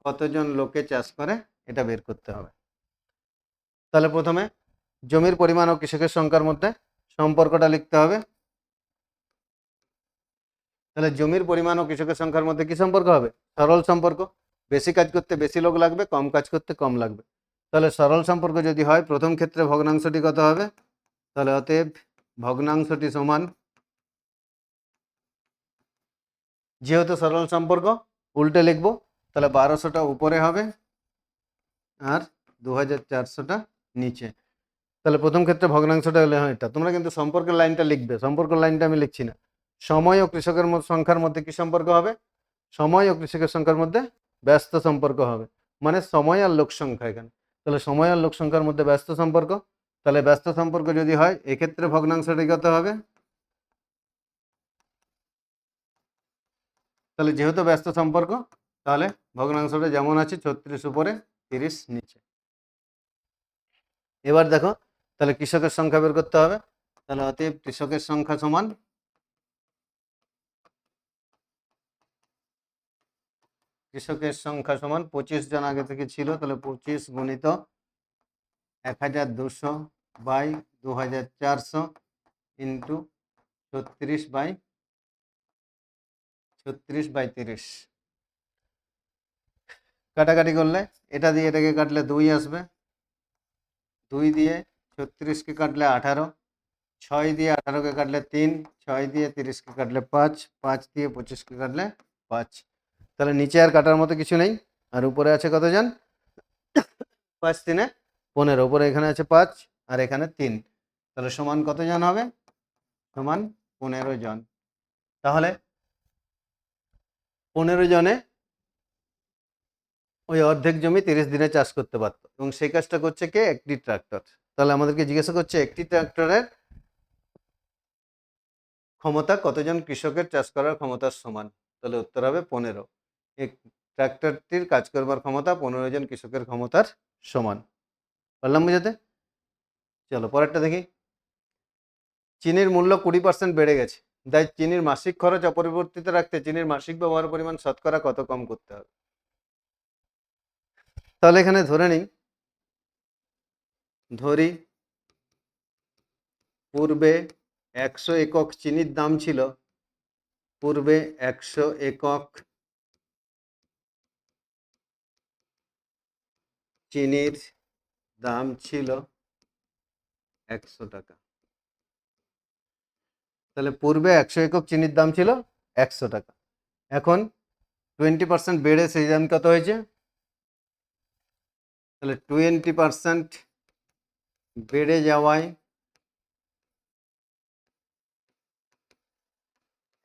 কতজন লোকে চাষ করে এটা বের করতে হবে। তাহলে প্রথমে জমির পরিমাণ ও কৃষকের সংখ্যার মধ্যে সম্পর্কটা লিখতে হবে। তাহলে জমির পরিমাণ ও কৃষকের সংখ্যার মধ্যে কি সম্পর্ক হবে? সরল সম্পর্ক। বেশি কাজ করতে বেশি লোক লাগবে, কম কাজ করতে কম লাগবে। তাহলে সরল সম্পর্ক যদি হয়, প্রথম ক্ষেত্রে ভগ্নাংশটি কত হবে? তাহলে অতএব ভগ্নাংশটি সমান, যেহেতু সরল সম্পর্ক উল্টে লিখব, তাহলে 1200টা উপরে হবে আর 2400টা নিচে। তাহলে প্রথম ক্ষেত্রে ভগ্নাংশটা হলে হয় এটা। তোমরা কিন্তু সম্পর্কের লাইনটা লিখবে, সম্পর্কের লাইনটা আমি লিখছি না। সময় ও কৃষকের সংখ্যার মধ্যে কি সম্পর্ক হবে? সময় ও কৃষকের সংখ্যার মধ্যে ব্যস্ত সম্পর্ক হবে, মানে সময় আর লোক সংখ্যা এখানে। তাহলে সময় আর লোক সংখ্যার মধ্যে ব্যস্ত সম্পর্ক। তাহলে ব্যস্ত সম্পর্ক যদি হয়, এক্ষেত্রে ভগ্নাংশটি কত হবে? তাহলে যেহেতু ব্যস্ত সম্পর্ক, তাহলে ভগ্নাংশটা যেমন আছে 36 উপরে 30 নিচে। এবার দেখো, তাহলে কৃষকের সংখ্যা বের করতে হবে। তাহলে অতএব কৃষকের সংখ্যা সমান, কৃষকের সংখ্যা সমান 25 জন আগে থেকে ছিল, তাহলে 25 গুণিত 1200 বাই 2400 ইন্টু 36/30। কাটাকাটি করলে এটা দিয়ে এটাকে কাটলে 2 আসবে, 2 দিয়ে 36কে কাটলে 18, 6 দিয়ে 18কে কাটলে 3, 6 দিয়ে 30কে কাটলে 5, 5 দিয়ে 25কে কাটলে 5। তাহলে নিচে আর কাটার মতো কিছু নেই, আর উপরে আছে কতজন? 5 3 15, উপরে এখানে আছে 5 আর এখানে 3, তাহলে সমান কতজন হবে? সমান 15 জন। তাহলে 15 জনে ওই অর্ধেক জমি 30 দিনে চাষ করতে পারতো, এবং সেই কাজটা করছে কে? একটি ট্রাক্টর। তাহলে আমাদেরকে জিজ্ঞাসা করছে একটি ট্রাক্টরের ক্ষমতা কতজন কৃষকের চাষ করার ক্ষমতার সমান? তাহলে উত্তর হবে 15। এই ট্রাক্টরটির কাজ করবার ক্ষমতা 15 জন কৃষকের ক্ষমতার সমান। পারলাম বুঝাতে? চলো পরেরটা দেখি। চিনির মূল্য 20% বেড়ে গেছে, তাই চিনির মাসিক খরচ অপরিবর্তিত রাখতে চিনির মাসিক ব্যবহার পরিমাণ শতকরা কত কম করতে হবে? তাহলে এখানে ধরি পূর্বে 100 একক চিনির দাম ছিল, পূর্বে 100 একক চিনির দাম ছিল 100 টাকা। তাহলে পূর্বে 100 একক চিনির দাম ছিল 100 টাকা। এখন 20% বেড়ে সেই দাম কত হয়েছে? তাহলে 20% বেড়ে যাওয়ায়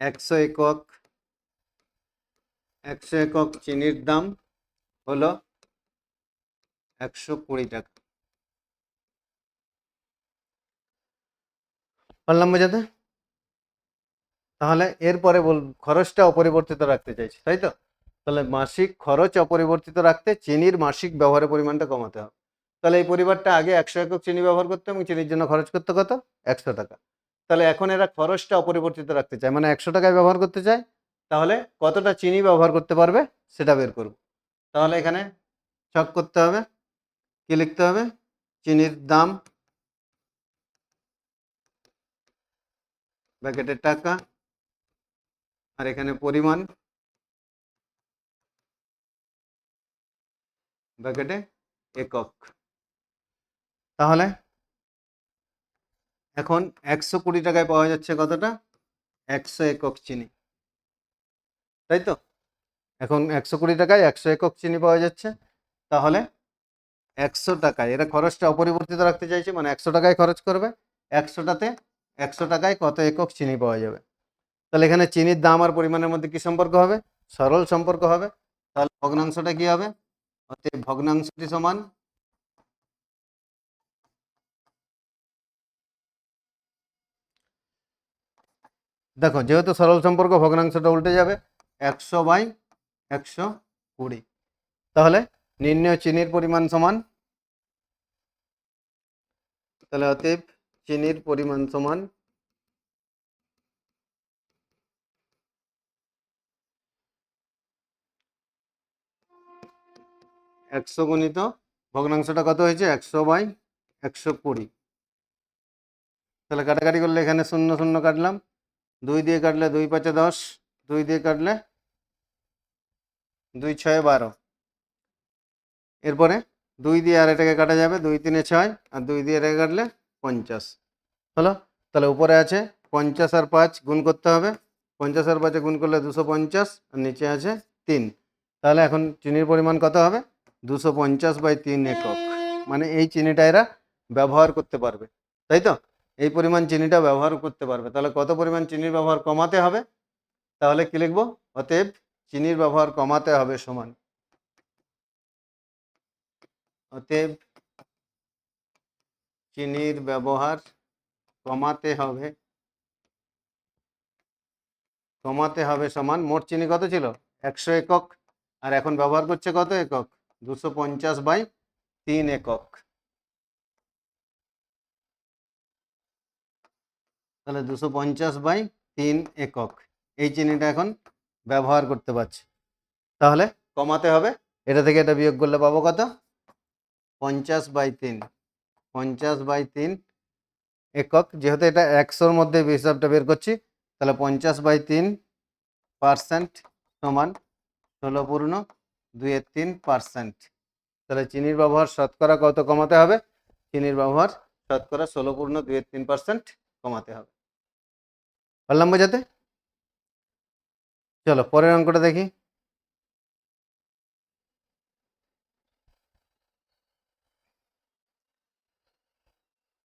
100 একক চিনির দাম হলো 120 টাকা। পারলাম বোঝাতে? তাহলে এরপরে খরচটা অপরিবর্তিত রাখতে চাইছি, তাই তো? তাহলে মাসিক খরচ অপরিবর্তিত রাখতে চিনির মাসিক ব্যবহারের পরিমাণটা কমাতে হবে। তাহলে এই পরিবারটা আগে 100 একক চিনি ব্যবহার করতো এবং চিনির জন্য খরচ করতো কত? 100 টাকা। তাহলে এখন এরা খরচটা অপরিবর্তিত রাখতে চায়, মানে 100 টাকায় ব্যবহার করতে চায়। তাহলে কতটা চিনি ব্যবহার করতে পারবে সেটা বের করব। তাহলে এখানে ছক করতে হবে, কি লিখতে হবে? চিনির দাম ব্র্যাকেটে টাকা, আর এখানে পরিমাণ ব্র্যাকেটে একক। তাহলে এখন 120 টাকায় পাওয়া যাচ্ছে কতটা? 100 একক চিনি, তাই তো? এখন 120 টাকায় 100 একক চিনি পাওয়া যাচ্ছে। তাহলে 100 টাকায় এরা খরচটা অপরিবর্তিত রাখতে চাইছে, মানে 100 টাকায় খরচ করবে। 100 টাকায় কত একক চিনি পাওয়া যাবে? তাহলে এখানে চিনির দাম আর পরিমাণের মধ্যে কি সম্পর্ক হবে? সরল সম্পর্ক হবে। তাহলে ভগ্নাংশটা কি হবে? অতএব ভগ্নাংশটি সমান দেখো, যেহেতু সরল সম্পর্ক ভগ্নাংশটা উল্টে যাবে, 100/120। তাহলে নির্ণয় চিনির পরিমাণ সমান, তাহলে অতএব চিনির পরিমাণ সমান 100 গুণিত ভগ্নাংশটা কত হয়েছে? 100/120। তাহলে কাটাকাটি করলে এখানে 0 0 কাটলাম, 2 দিয়ে কাটলে 2 5 10, 2 দিয়ে কাটলে 2 6 12। এরপরে 2 দিয়ে আর এটাকে কাটা যাবে, 2 3 6, আর 2 দিয়ে এটাকে কাটলে 50 হলো। তাহলে উপরে আছে 50 আর 5 গুণ করতে হবে, 50 আর 5 গুণ করলে 250, আর নিচে আছে 3। তাহলে এখন চিনির পরিমাণ কত হবে? 250/3 একক। মানে এই চিনিটা এরা ব্যবহার করতে পারবে, তাই তো? এই পরিমাণ চিনিটা ব্যবহার করতে পারবে। তাহলে কত পরিমাণ চিনির ব্যবহার কমাতে হবে? তাহলে কি লিখবো? অতএব চিনির ব্যবহার কমাতে হবে সমান, অতএব চিনির ব্যবহার কমাতে হবে সমান, মোট চিনি কত ছিল? 100 একক, আর এখন ব্যবহার করছে কত একক? 250/3 একক। তাহলে 250/3 একক এই চিনিটা এখন ব্যবহার করতে পারছে। তাহলে কমাতে হবে, এটা থেকে এটা বিয়োগ করলে পাবো কত? 50/3। 50/3 একক, যেহেতু এটা 100-র মধ্যে হিসাবটা বের করছি, তাহলে 50/3% সমান 16.2-3%। তাহলে চিনির ব্যবহার শতকরা কত কমাতে হবে? চিনির ব্যবহার শতকরা 16.2-3% কমাতে হবে। পারলাম বোঝাতে? চলো পরের অঙ্কটা দেখি।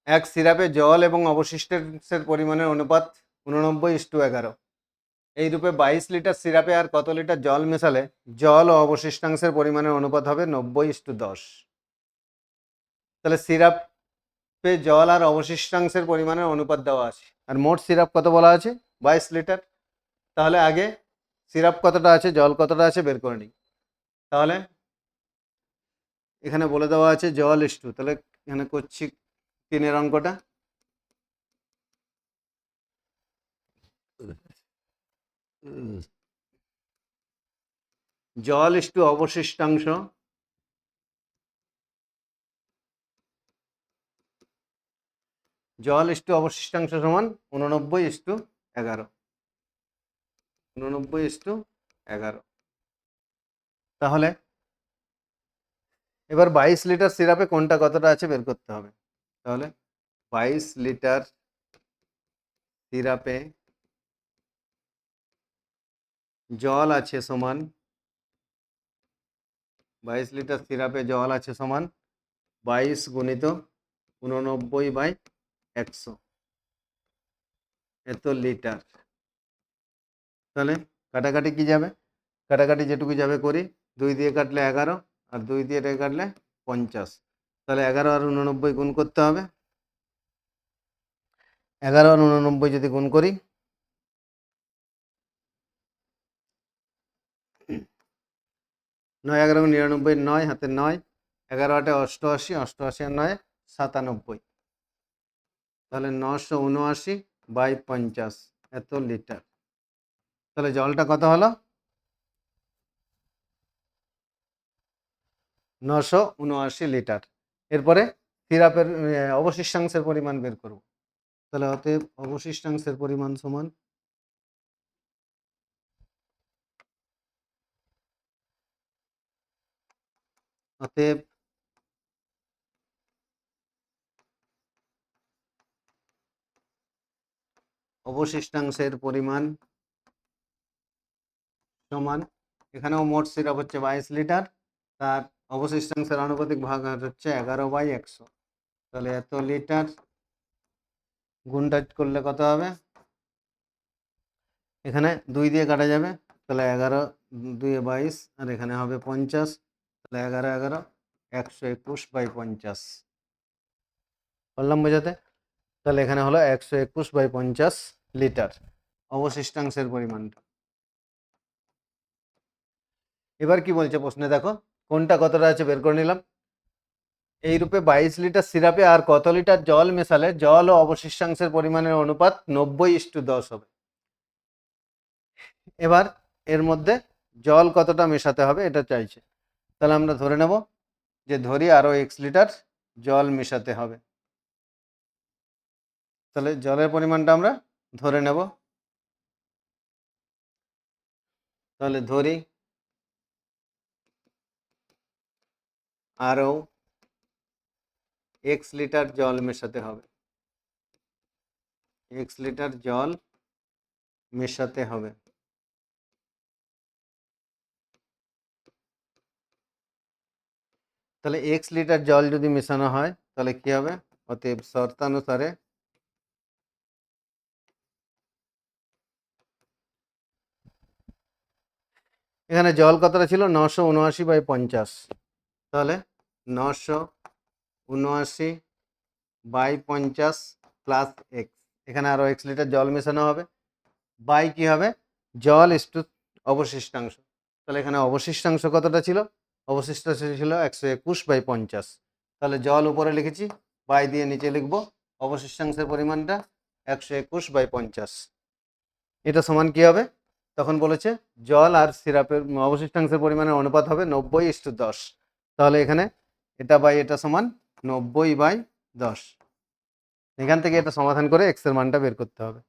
এক সিরাপে জল এবং অবশিষ্টাংশের পরিমাণের অনুপাত 89:11। এই রূপে 22 লিটার সিরাপে আর কত লিটার জল মেশালে জল ও অবশিষ্টাংশের পরিমাণের অনুপাত হবে 90:10? তাহলে সিরাপে জল আর অবশিষ্টাংশের পরিমাণের অনুপাত দেওয়া আছে, আর মোট সিরাপ কত বলা আছে? 22 লিটার। তাহলে আগে সিরাপ কতটা আছে, জল কতটা আছে বের করে নিই। তাহলে এখানে বলে দেওয়া আছে জল ইস টু, তাহলে এখানে করছি 3-এর অঙ্কটা। জল ইস টু অবশিষ্টাংশ, জল ইস টু অবশিষ্টাংশ সমান 89:11, 89:11। তাহলে এবার 22 লিটার সিরাপে কোনটা কতটা আছে বের করতে হবে। তাহলে 22 লিটার সিরাপে জল আছে সমান, 22 লিটার সিরাপে জল আছে সমান 22 গুণিত 89/100, এত লিটার। তাহলে কাটাকাটি কি যাবে, কাটাকাটি যেটুকু যাবে করি, 2 দিয়ে কাটলে 11 আর 2 দিয়ে কাটলে 50। তাহলে 11 আর 89 গুণ করতে হবে। 11 আর 89 যদি গুণ করি, 9 11 99, 9 হাতে 9, 11 8 88, 88 আর 9 97। তাহলে 979/50 এত লিটার। তাহলে জলটা কত হলো, 979 লিটার। এরপরে সিরাপের অবশিষ্টাংশের পরিমাণ বের করব। তাহলে অতএব অবশিষ্টাংশের পরিমাণ সমান, অতএব অবশিষ্টাংশের পরিমাণ সমান, এখানেও মোট সিরাপ হচ্ছে 22 লিটার, তার অবশিষ্টাংশের আনুপাতিক ভাগ হচ্ছে 11/100। তাহলে এত লিটার গুণটা করলে কত হবে, এখানে 2 দিয়ে কাটা যাবে, তাহলে 11 2 22 আর এখানে হবে 50। তাহলে 11 11 121/50 বললাম বোঝাতে। তাহলে এখানে হলো 121/50 লিটার অবশিষ্টাংশের পরিমাণটা। এবার কি বলছে প্রশ্নে দেখো, কোনটা কতটা আছে বের করে নিলাম। এই রূপে 22 লিটার সিরাপে আর কত লিটার জল মেশালে জল ও অবশিষ্টাংশের পরিমাণের অনুপাত 90:10 হবে। এবার এর মধ্যে জল কতটা মেশাতে হবে এটা চাইছে। তাহলে আমরা ধরে নেব যে ধরি আরও x লিটার জল মেশাতে হবে। তাহলে জলের পরিমাণটা আমরা ধরে নেব। তাহলে ধরি আরও x লিটার জল মেশাতে হবে, x লিটার জল মেশাতে হবে। তাহলে x লিটার জল যদি মেশানো হয় তাহলে কি হবে, অতএব শর্তানুসারে এখানে জল কতটা ছিল, 979/50। তাহলে 979/50 প্লাস এক্স, এখানে আরও x লিটার জল মেশানো হবে, বাই কি হবে জল ইস্টু অবশিষ্টাংশ। তাহলে এখানে অবশিষ্টাংশ কতটা ছিল, অবশিষ্টাংশ ছিল 121/50। তাহলে জল উপরে লিখেছি, বাই দিয়ে নিচে লিখব অবশিষ্টাংশের পরিমাণটা 121/50। এটা সমান কি হবে, তখন বলেছে জল আর সিরাপের অবশিষ্টাংশের পরিমাণের অনুপাত হবে 90:10। তাহলে এখানে এটা বাই এটা সমান 90/10। এখান থেকে এটা সমাধান করে এক্স এর মানটা বের করতে হবে।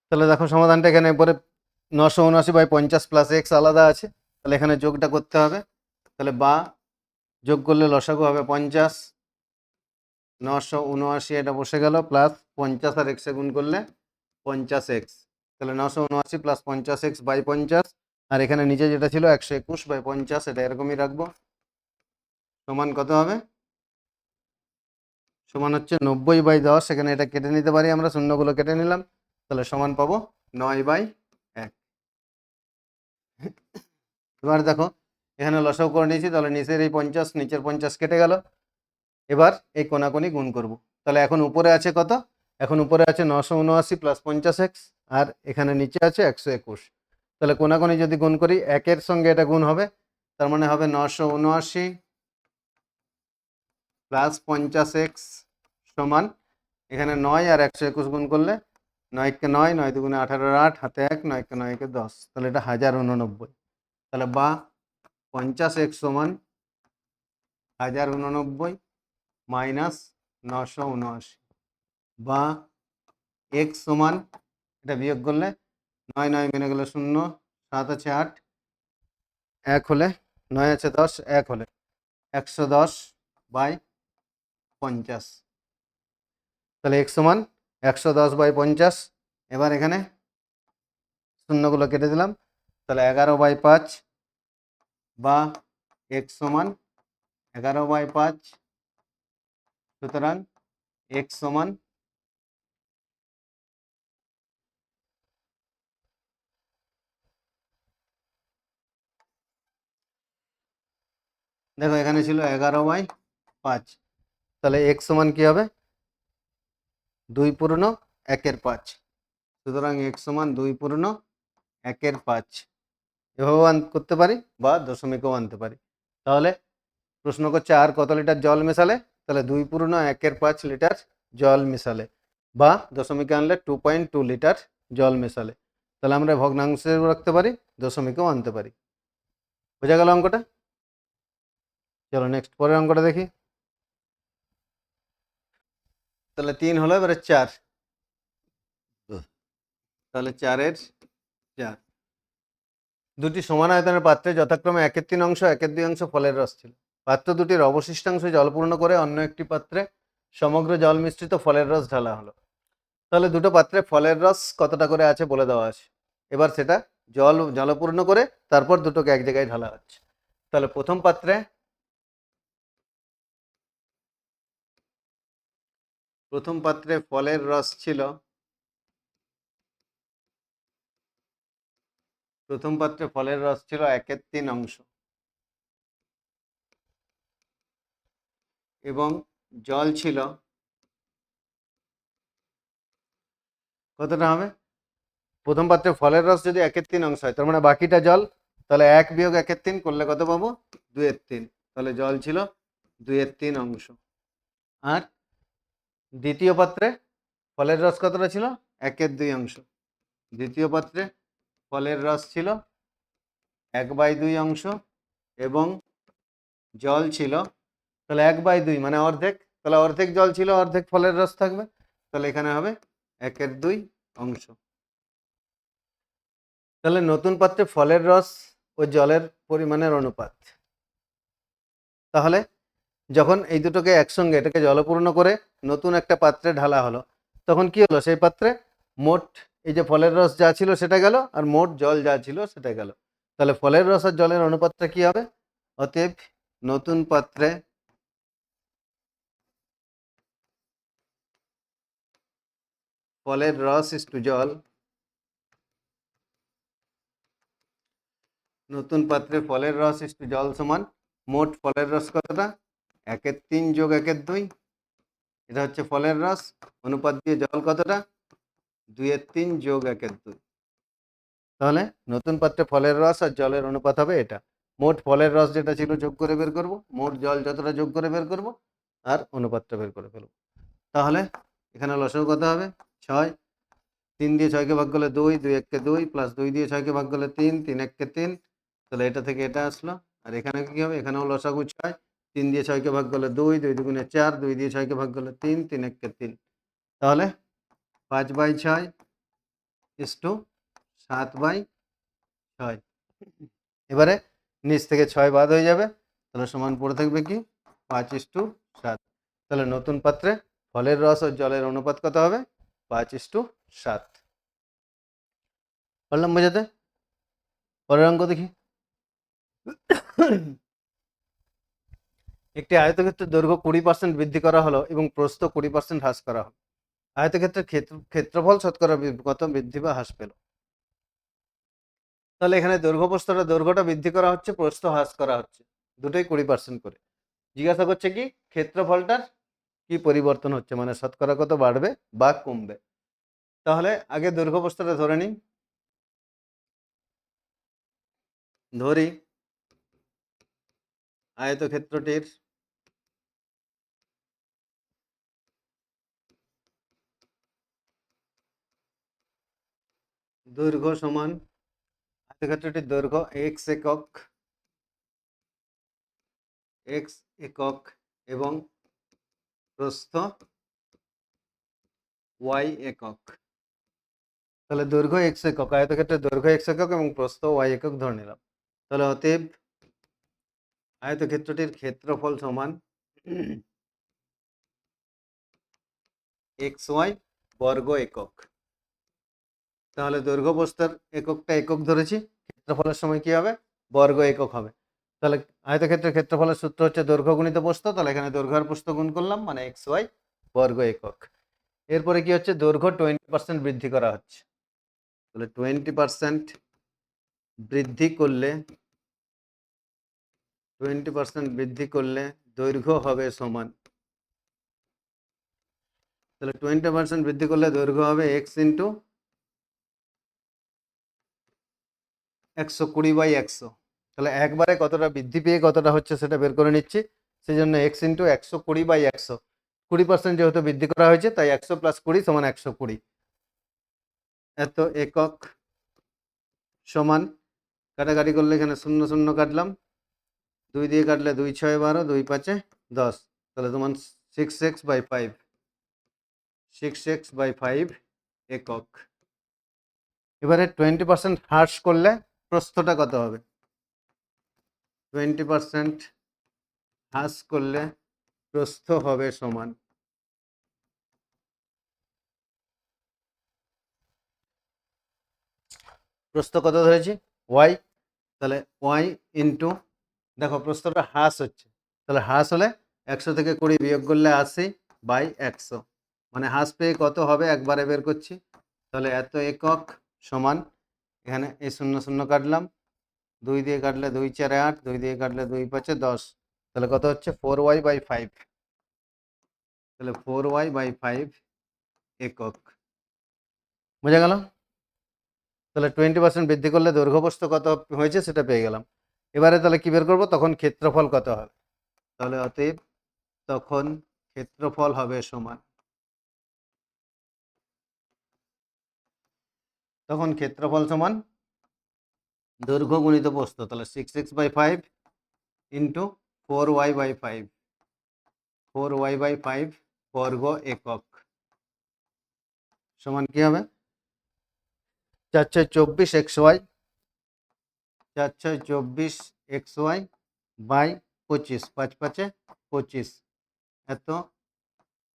তাহলে দেখো সমাধানটা এখানে পরে 979/50 প্লাস এক্স আলাদা আছে, তাহলে এখানে যোগটা করতে হবে। তাহলে বা যোগ করলে লসাগু হবে 50, 979 এটা বসে গেল, প্লাস 50 আর এক্সে গুণ করলে 50x। তাহলে 979 প্লাস 50x/50, আর এখানে নিচে যেটা ছিল 121/50 এটা এরকমই রাখবো, সমান কত হবে, সমান হচ্ছে 90/10। এখানে এটা কেটে নিতে পারি আমরা, শূন্যগুলো কেটে নিলাম, তাহলে সমান পাবো 9/1। এবার দেখো এখানে লসাগু করে নিয়েছি, তাহলে নিচের এই 50 নিচের 50 কেটে গেল। এবার এই কোনাকুনি গুণ করব। তাহলে এখন উপরে আছে কত? এখন উপরে আছে 979 প্লাস 50x, আর এখানে নিচে আছে 121। তাহলে কোনাকুনি যদি গুণ করি, একের সঙ্গে এটা গুণ হবে, তার মানে হবে 979 প্লাস 50x সমান, এখানে 9 আর 121 গুণ করলে 9 কে 9, 9 দুগুণে 18, 8 হাতে 1, 9 কে 9 কে 10, তাহলে এটা 1089। তাহলে বা 50x সমান 1089 মাইনাস 979, বা এক্স সমান, এটা বিয়োগ করলে 9 9 মেনে গেলে 0, 7 আছে 8, 1 হলে 9 আছে 10, 1 হলে 110 বাই 50। তাহলে এক্স সমান 110 বাই 50। এবার এখানে শূন্যগুলো কেটে দিলাম, তাহলে 11/5 বা এক্স সমান 11/5। সুতরাং এক্স সমান দেখো এখানে ছিল 11/5, তাহলে এক্স সমান কি হবে? 2 পূর্ণ 1/5। সুতরাং এক্স সমান 2 পূর্ণ 1/5 এভাবেও করতে পারি, বা দশমিকও আনতে পারি। তাহলে প্রশ্ন করছে আর কত লিটার জল মেশালে, তাহলে 2 পূর্ণ 1/5 লিটার জল মেশালে, বা দশমিকে আনলে 2.2 লিটার জল মেশালে। তাহলে আমরা ভগ্নাংশেও রাখতে পারি, দশমিকেও আনতে পারি। বোঝা গেল অঙ্কটা? চলো নেক্সট পরের অঙ্কটা দেখি। তাহলে 3 হলো, এবারে 4। তাহলে 4-এর 4। দুটি সমান আয়তনের পাত্রে যথাক্রমে 1/3 অংশ 1/2 অংশ ফলের রস ছিল। পাত্র দুটির অবশিষ্টাংশ জলপূর্ণ করে অন্য একটি পাত্রে সমগ্র জল মিশ্রিত ফলের রস ঢালা হলো। তাহলে দুটো পাত্রে ফলের রস কতটা করে আছে বলে দেওয়া আছে। এবার সেটা জলপূর্ণ করে তারপর দুটোকে এক জায়গায় ঢালা হচ্ছে। তাহলে প্রথম পাত্রে ফলের রস ছিল, প্রথম পাত্রে ফলের রস ছিল 1/3 অংশ, এবং জল ছিল কতটা হবে? প্রথম পাত্রে ফলের রস যদি 1/3 অংশ হয়, তার মানে বাকিটা জল। তাহলে 1 বিয়োগ 1/3 করলে কত পাবো? 2/3। তাহলে জল ছিল 2/3 অংশ। আর দ্বিতীয় পাত্রে ফলের রস কতটা ছিল? 1/2 অংশ। দ্বিতীয় পাত্রে ফলের রস ছিল 1/2 অংশ, এবং জল ছিল, তাহলে 1/2 মানে অর্ধেক, তাহলে অর্ধেক জল ছিল, অর্ধেক ফলের রস থাকবে, তাহলে এখানে হবে 1/2 অংশ। তাহলে নতুন পাত্রে ফলের রস ও জলের পরিমাণের অনুপাত। তাহলে যখন এই দুটোকে একসঙ্গে এটাকে জলপূর্ণ করে নতুন একটা পাত্রে ঢালা হলো, তখন কি হলো? সেই পাত্রে মোট এই যে ফলের রস যা ছিল সেটা গেল, আর মোট জল যা ছিল সেটা গেল। তাহলে ফলের রস আর জলের অনুপাতটা কি হবে? অতএব নতুন পাত্রে ফলের রস ইস্টু জল, নতুন পাত্রে ফলের রস ইস্টু জল সমান মোট ফলের রস কতটা? 1/3 যোগ 1/2, এটা হচ্ছে ফলের রস, অনুপাত দিয়ে জল কতটা? 2/3 যোগ 1/2। তাহলে নতুন পাত্রে ফলের রস আর জলের অনুপাত হবে এটা। মোট ফলের রস যেটা ছিল যোগ করে বের করব, মোট জল যতটা যোগ করে বের করব, আর অনুপাতটা বের করে ফেলব। তাহলে এখানে লসাগু কত হবে? 6। 3 দিয়ে 6কে ভাগ করলে 2, 2 1 কে 2, প্লাস 2 দিয়ে 6কে ভাগ করলে 3, 3 1 কে 3। তাহলে এটা থেকে এটা আসলো। আর এখানে কি হবে? এখানেও লসাগু 6। 3 দিয়ে 6কে ভাগ করলে 2, 2 দুগুণে 4, 2 দিয়ে 6কে ভাগ করলে 3, 3 1 কে 3। তাহলে 5/6 ইস্টু 7/6। এবারে নিচ থেকে 6 বাদ হয়ে যাবে, তাহলে সমান পড়ে থাকবে কি? 5:7। তাহলে নতুন পাত্রে ফলের রস ও জলের অনুপাত কত হবে? 5:7। পারলাম বোঝাতে? পরের অঙ্ক দেখি। একটি আয়তক্ষেত্রের দৈর্ঘ্য 20% বৃদ্ধি করা হলো এবং প্রস্থ 20% হ্রাস করা হলো। আয়তক্ষেত্রের ক্ষেত্রফল শতকরা কত বৃদ্ধি বা হ্রাস পেল? তাহলে এখানে দৈর্ঘ্য প্রস্থটা দৈর্ঘ্যটা বৃদ্ধি করা হচ্ছে, প্রস্থ হ্রাস করা হচ্ছে, দুটোই 20% করে। জিজ্ঞাসা করছে কি ক্ষেত্রফলটার কি পরিবর্তন হচ্ছে, মানে শতকরা কত বাড়বে বা কমবে। তাহলে আগে দৈর্ঘ্য প্রস্থটা ধরে নিই। ধরি আয়তক্ষেত্রটির দৈর্ঘ্য সমান, আয়তক্ষেত্রটির দৈর্ঘ্য এক্স একক এবং প্রস্থ ওয়াই একক। তাহলে দৈর্ঘ্য এক্স একক, আয়তক্ষেত্রের দৈর্ঘ্য এক্স একক এবং প্রস্থ ওয়াই একক ধরে নিলাম। তাহলে অতএব আয়তক্ষেত্রটির ক্ষেত্রফল সমান এক্স ওয়াই বর্গ একক। তাহলে দৈর্ঘ্য প্রস্থের এককটা একক ধরেছি, ক্ষেত্রফলের সময় কি হবে বর্গ একক হবে। তাহলে আয়তক্ষেত্রের ক্ষেত্রফলের সূত্র হচ্ছে দৈর্ঘ্য গুণিত প্রস্থ, তাহলে এখানে দৈর্ঘ্য আর প্রস্থ গুণ করলাম মানে এক্স ওয়াই বর্গ একক। এরপরে কি হচ্ছে দৈর্ঘ্য 20% বৃদ্ধি করা হচ্ছে, তাহলে 20% বৃদ্ধি করলে 20% বৃদ্ধি করলে দৈর্ঘ্য হবে সমান, তাহলে 20% বৃদ্ধি করলে দৈর্ঘ্য হবে এক্স ইন্টু 120/100। তাহলে একবারে কতটা বৃদ্ধি পেয়ে কতটা হচ্ছে সেটা বের করে নিচ্ছি, সেই জন্য এক্স ইন্টু 120/100, 20% যেহেতু বৃদ্ধি করা হয়েছে তাই 100 + 20 = 120। এত একক সমান, কাটাকাটি করলে এখানে 0 0 কাটলাম, 2 দিয়ে কাটলে 2 6 12, 2 5 10, তাহলে সমান 6x/5, 6x/5 একক। এবারে 20% হ্রাস করলে প্রস্থটা কত হবে, 20% হ্রাস করলে প্রস্থ হবে সমান, প্রস্থ কত ধরেছি ওয়াই, তাহলে ওয়াই ইন্টু, দেখো প্রস্থটা হ্রাস হচ্ছে, তাহলে হ্রাস হলে 100 থেকে 20 বিয়োগ করলে 80/100, মানে হ্রাস পেয়ে কত হবে একবারে বের করছি। তাহলে এত একক সমান, এখানে এই 0 0 কাটলাম, 2 দিয়ে কাটলে 2 4 8, 2 দিয়ে কাটলে 2 5 10, তাহলে কত হচ্ছে 4y/5, তাহলে 4y/5 একক। বোঝা গেল? তাহলে 20% বৃদ্ধি করলে দৈর্ঘ্য প্রস্থ কত হয়েছে সেটা পেয়ে গেলাম। এবারে তাহলে কি বের করবো, তখন ক্ষেত্রফল কত হবে, তাহলে অতএব তখন ক্ষেত্রফল হবে সমান, তখন ক্ষেত্রফল সমান দৈর্ঘ্য গুণিত প্রস্থ, তাহলে 6x/5 ইন্টু 4y/5, 4y/5 বর্গ একক সমান কি হবে 4 6 24 xy, 4 6 24 xy বাই 25, 5 5 25 এত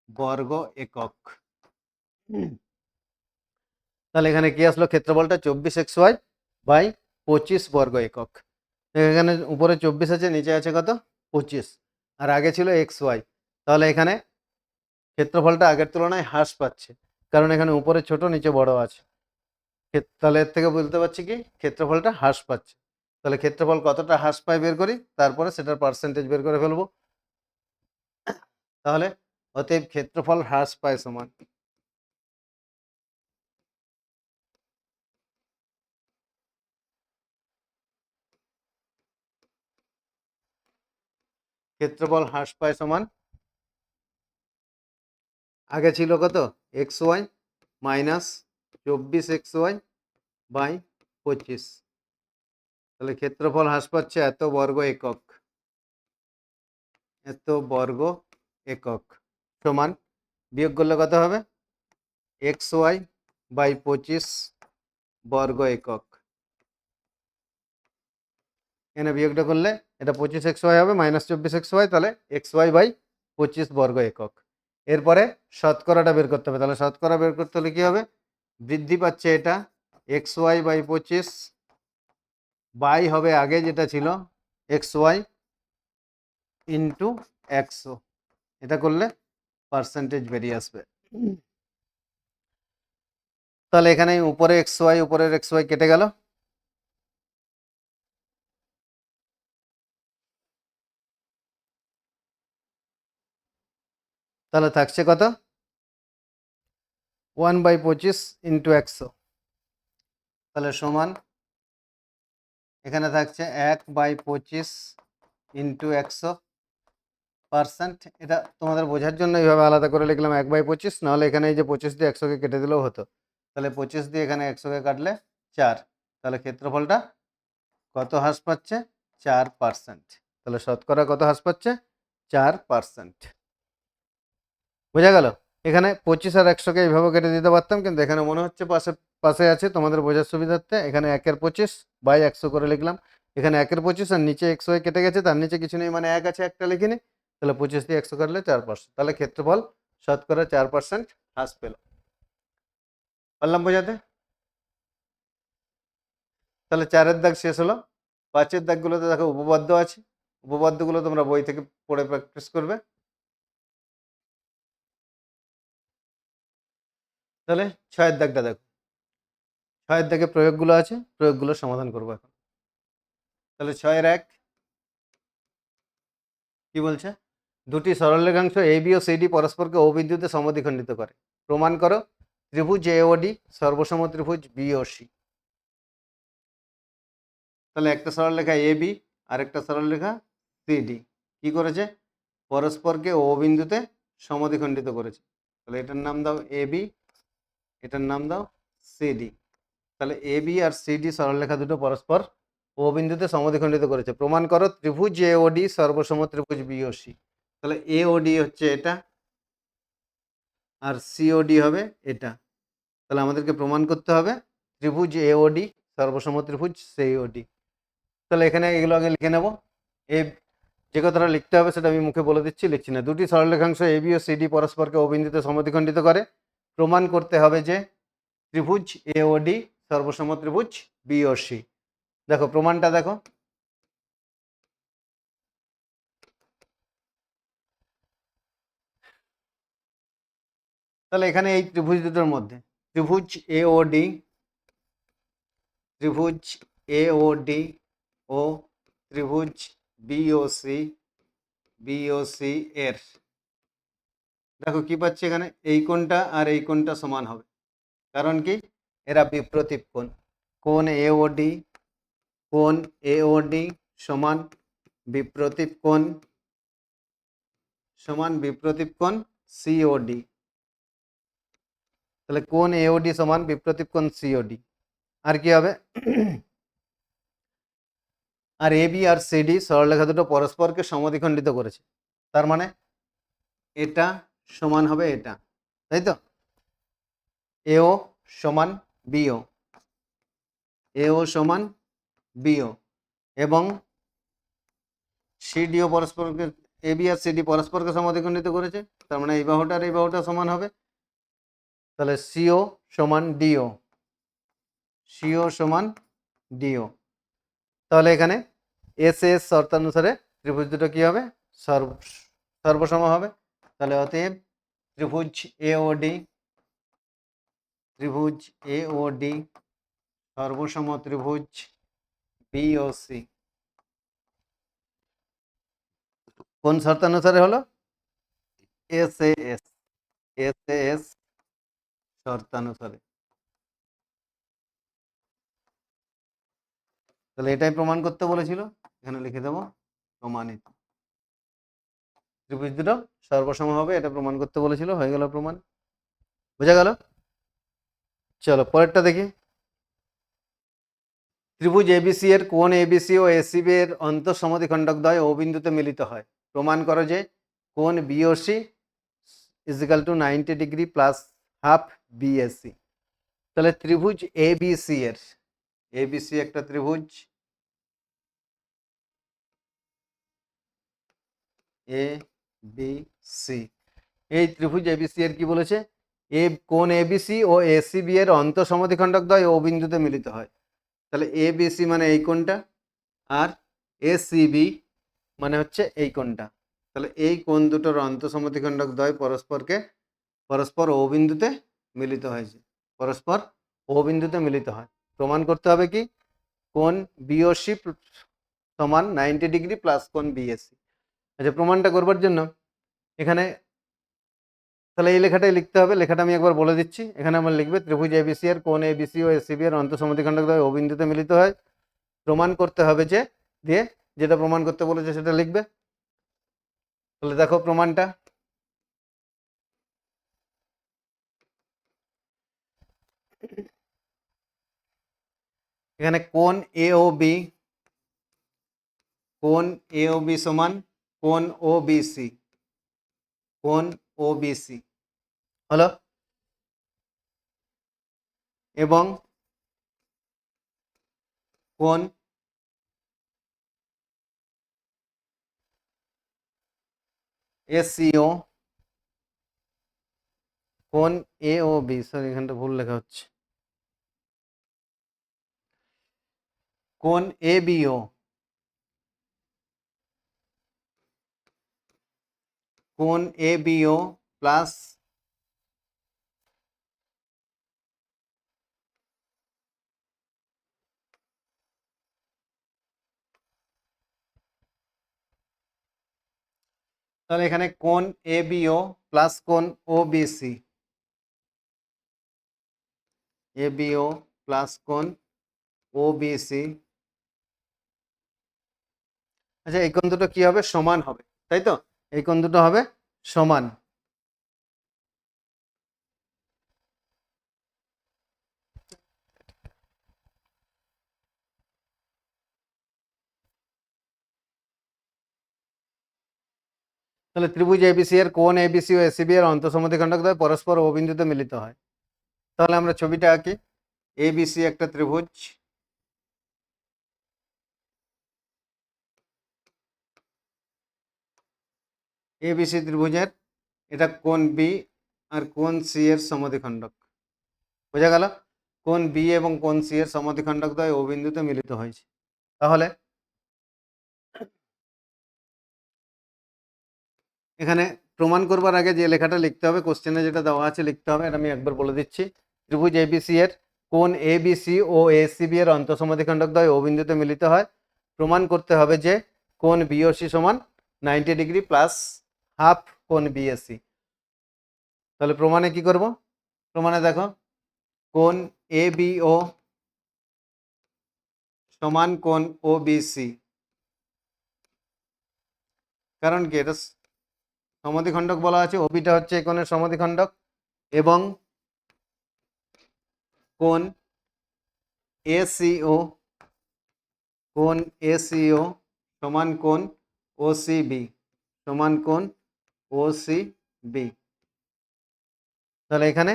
বর্গ একক। তাহলে এখানে কি আসলো ক্ষেত্রফলটা 24xy/25 বর্গ একক। এখানে উপরে 24 আছে, নিচে আছে কত 25, আর আগে ছিল xy, তাহলে এখানে ক্ষেত্রফলটা আগের তুলনায় হ্রাস পাচ্ছে, কারণ এখানে উপরে ছোট নিচে বড় আছে। তাহলে এর থেকে বলতে পারছি কি ক্ষেত্রফলটা হ্রাস পাচ্ছে। তাহলে ক্ষেত্রফল কতটা হ্রাস পায় বের করি, তারপরে সেটার পার্সেন্টেজ বের করে ফেলবো। তাহলে অতএব ক্ষেত্রফল হ্রাস পায় সমান, ক্ষেত্রফল হ্রাস পায় সমান, আগে ছিল কত xy মাইনাস 24xy/25, তাহলে ক্ষেত্রফল হ্রাস পাচ্ছে এত বর্গ একক, এত বর্গ একক সমান, বিয়োগ করলে কত হবে xy/25 বর্গ একক। এখানে বিয়োগটা করলে এটা 25xy হবে, -24xy, তাহলে xy/25 বর্গ একক। এরপরে শতকরাটা বের করতে হবে, তাহলে শতকরা বের করতে হলে কি হবে, বৃদ্ধি পাচ্ছে এটা xy/25 বাই হবে আগে যেটা ছিল xy ইন্টু 100, এটা করলে পার্সেন্টেজ বেরিয়ে আসবে। তাহলে এখানে উপরে xy উপরের xy কেটে গেল, তাহলে থাকছে কত 1/25 ইন্টু 100, তাহলে সমান এখানে থাকছে 1/25 ইন্টু 100%। এটা তোমাদের বোঝার জন্য এইভাবে আলাদা করে লিখলাম 1/25, নাহলে এখানে এই যে 25 দিয়ে 100কে কেটে দিলেও হতো। তাহলে 25 দিয়ে এখানে 100কে কাটলে 4, তাহলে ক্ষেত্রফলটা কত হ্রাস পাচ্ছে 4%। তাহলে শতকরা কত হ্রাস পাচ্ছে 4%। বোঝা গেল? এখানে 25 আর 100কে এইভাবে কেটে দিতে পারতাম, কিন্তু এখানে মনে হচ্ছে পাশে পাশে আছে, তোমাদের বোঝার সুবিধার্থে এখানে 1/25/100 করে লিখলাম। এখানে 1/25 আর নিচে 100 কেটে গেছে, তার নিচে কিছু নেই মানে 1 আছে, একটা লিখিনি। তাহলে 25 দিয়ে 100 কাটলে 4%, তাহলে ক্ষেত্রফল শতকরা 4% হ্রাস পেল। পারলাম বোঝাতে? তাহলে 4-এর দাগ শেষ হলো। 5-এর দাগগুলোতে দেখো উপপাদ্য আছে, উপপাদ্যগুলো তোমরা বই থেকে পড়ে প্র্যাকটিস করবে। তাহলে 6-এর দাগটা দেখো, 6-এর দাগে প্রয়োগগুলো আছে, প্রয়োগগুলো সমাধান করবো এখন। তাহলে 6-1 কি বলছে, দুটি সরলরেখাংশ এবি ও সিডি পরস্পরকে ও বিন্দুতে সমদ্বিখণ্ডিত করে, প্রমাণ করো ত্রিভুজ এওডি সর্বসম ত্রিভুজ বিওসি। তাহলে একটা সরলরেখা এবি আর একটা সরলরেখা সিডি কি করেছে, পরস্পরকে ও বিন্দুতে সমদ্বিখণ্ডিত করেছে। তাহলে এটার নাম দাও এবি, এটার নাম দাও সিডি। তাহলে এবি আর সিডি সরলরেখা দুটো পরস্পর ও বিন্দুতে সমদ্বিখণ্ডিত করেছে, প্রমাণ করো ত্রিভুজ এওডি সর্বসম ত্রিভুজ বিওসি। তাহলে এওডি হচ্ছে এটা আর সিওডি হবে এটা। তাহলে আমাদেরকে প্রমাণ করতে হবে ত্রিভুজ এওডি সর্বসম ত্রিভুজ সিওডি। তাহলে এখানে এগুলো আগে লিখে নেব। এ যে কথাটা লিখতে হবে সেটা আমি মুখে বলে দিচ্ছি, লিখছি না। দুটি সরলরেখাংশ এবি ও সিডি পরস্পরকে ও বিন্দুতে সমদ্বিখণ্ডিত করে, প্রমাণ করতে হবে যে ত্রিভুজ এওডি সর্বসম ত্রিভুজ বিওসি। দেখো প্রমাণটা দেখো, তাহলে এখানে এই ত্রিভুজ দুটোর মধ্যে ত্রিভুজ এওডি, ত্রিভুজ এওডি ও ত্রিভুজ বিওসি, বিওসি এর দেখো কি পাচ্ছি এখানে, এই কোণটা আর এই কোণটা সমান হবে, কারণ কি এরা বিপ্রতীপ কোণ। কোণ এওডি, কোণ এওডি সমান বিপ্রতীপ কোণ, সমান বিপ্রতীপ কোণ সিওডি। তাহলে কোণ এওডি সমান বিপ্রতীপ কোণ সিওডি। আর কি হবে, আর এবি আর সিডি সরলরেখা দুটো পরস্পরকে সমদ্বিখণ্ডিত করেছে, তার মানে এটা সমান হবে এটা, তাই তো? এও সমান বিও, এও সমান বিও, এবং সিডিও পরস্পরকে, এবি আর সিডি পরস্পরকে সমদ্বিখণ্ডিত করেছে, তার মানে এই বাহুটা আর এই বাহুটা সমান হবে। তাহলে সিও সমান ডিও, সিও সমান ডিও। তাহলে এখানে এস এস শর্তানুসারে ত্রিভুজ দুটো কি হবে, সর্বসম হবে। তাহলে অতএব ত্রিভুজ এওডি, ত্রিভুজ এওডি সর্বসম ত্রিভুজ বিওসি কোন শর্তানুসারে হলো, এস এস, এস এস শর্তানুসারে। তাহলে এটাই প্রমাণ করতে বলেছিল, এখানে লিখে দেবো প্রমাণিত। ত্রিভুজ দুটো সর্বসম হবে, এটা প্রমাণ করতে বলেছিল, হয়ে গেল প্রমাণ। বোঝা গেল? চলো পরেরটা দেখি। ত্রিভুজ এবিসি এর কোণ এবিসি ও এসিবি এর অন্তঃসমদ্বিখণ্ডক দ্বয় ও বিন্দুতে মিলিত হয়, প্রমাণ করো যে কোণ BOC equal to 90 degree plus half BAC. তাহলে ত্রিভুজ এবিসি এর, এবিসি একটা ত্রিভুজ, এ বি সি, এই ত্রিভুজ এবিসি এর কি বলেছে, কোণ এবিসি ও এসিবি এর অন্তঃসমদ্বিখণ্ডক দ্বয় ও বিন্দুতে মিলিত হয়। তাহলে এবিসি মানে এই কোণটা, আর এসিবি মানে হচ্ছে এই কোণটা। তাহলে এই কোণ দুটোর অন্তঃসমদ্বিখণ্ডক দ্বয় পরস্পর ও বিন্দুতে মিলিত হয়েছে, পরস্পর ও বিন্দুতে মিলিত হয়। প্রমাণ করতে হবে কি, কোণ বিওসি সমান 90 ডিগ্রি প্লাস কোণ বিএসি। আচ্ছা প্রমাণটা করবার জন্য এখানে তাহলে এই লেখাটাই লিখতে হবে। লেখাটা আমি একবার বলে দিচ্ছি। এখানে আমরা লিখবে ত্রিভুজ এবিসি এর কোণ এবিসি ও এসিবি এর অন্তঃসমদ্বিখণ্ডক দ্বয় ও বিন্দুতে মিলিত হয়। প্রমাণ করতে হবে যে, দিয়ে যেটা প্রমাণ করতে বলেছে সেটা লিখবে। তাহলে দেখো প্রমাণটা, এখানে কোণ এ ও বি, কোণ এ ও বি সমান কোণ ও বিসি, কোণ ও বিসি হলো, এবং কোণ এসিও, কোণ এ ও বি, সরি এখানটা ভুল লেখা হচ্ছে, কোণ এ বিও, কোণ এ বিও প্লাস তাহলে এখানে কোণ এ বিও প্লাস কোণ ও বিসি, এ বিও প্লাস কোণ ও বিসি। আচ্ছা এই কোণ দুটো কি হবে? সমান হবে, তাই তো? এই কোণ দুটো হবে সমান। তাহলে ত্রিভুজ এবিসি এর কোণ এবিসি ও এসিবি এর অন্তঃসমদ্বিখণ্ডক দ্বয় পরস্পর ও বিন্দুতে মিলিত হয়। তাহলে আমরা ছবিটা আঁকি। এবিসি একটা ত্রিভুজ, এবিসি ত্রিভুজের এটা কোণ বি আর কোণ সি এর সমদ্বিখণ্ডক, বোঝা গেল? কোণ বি এবং কোণ সি এর সমদ্বিখণ্ডক দ্বয় ও বিন্দুতে মিলিত হয়েছে। তাহলে এখানে প্রমাণ করবার আগে যে লেখাটা লিখতে হবে, কোশ্চেনে যেটা দেওয়া আছে লিখতে হবে, এটা আমি একবার বলে দিচ্ছি। ত্রিভুজ এবিসি এর কোণ এবিসি ও এসিবি এর অন্তঃসমদ্বিখণ্ডক দ্বয় ও বিন্দুতে মিলিত হয়। প্রমাণ করতে হবে যে কোণ বিওসি সমান 90 ডিগ্রি প্লাস হাফ কোণ বিএসি। তাহলে প্রমাণে কি করব? প্রমাণে দেখো, কোণ এ বিও সমান কোণ ও বিসি, কারণ কি এটা সমদ্বিখণ্ডক বলা আছে, ওবিটা হচ্ছে এই কোণের সমদ্বিখণ্ডক, এবং কোণ এসিও, কোণ এসিও সমান কোণ ওসিবি, সমান কোণ ওসিবি। তাহলে এখানে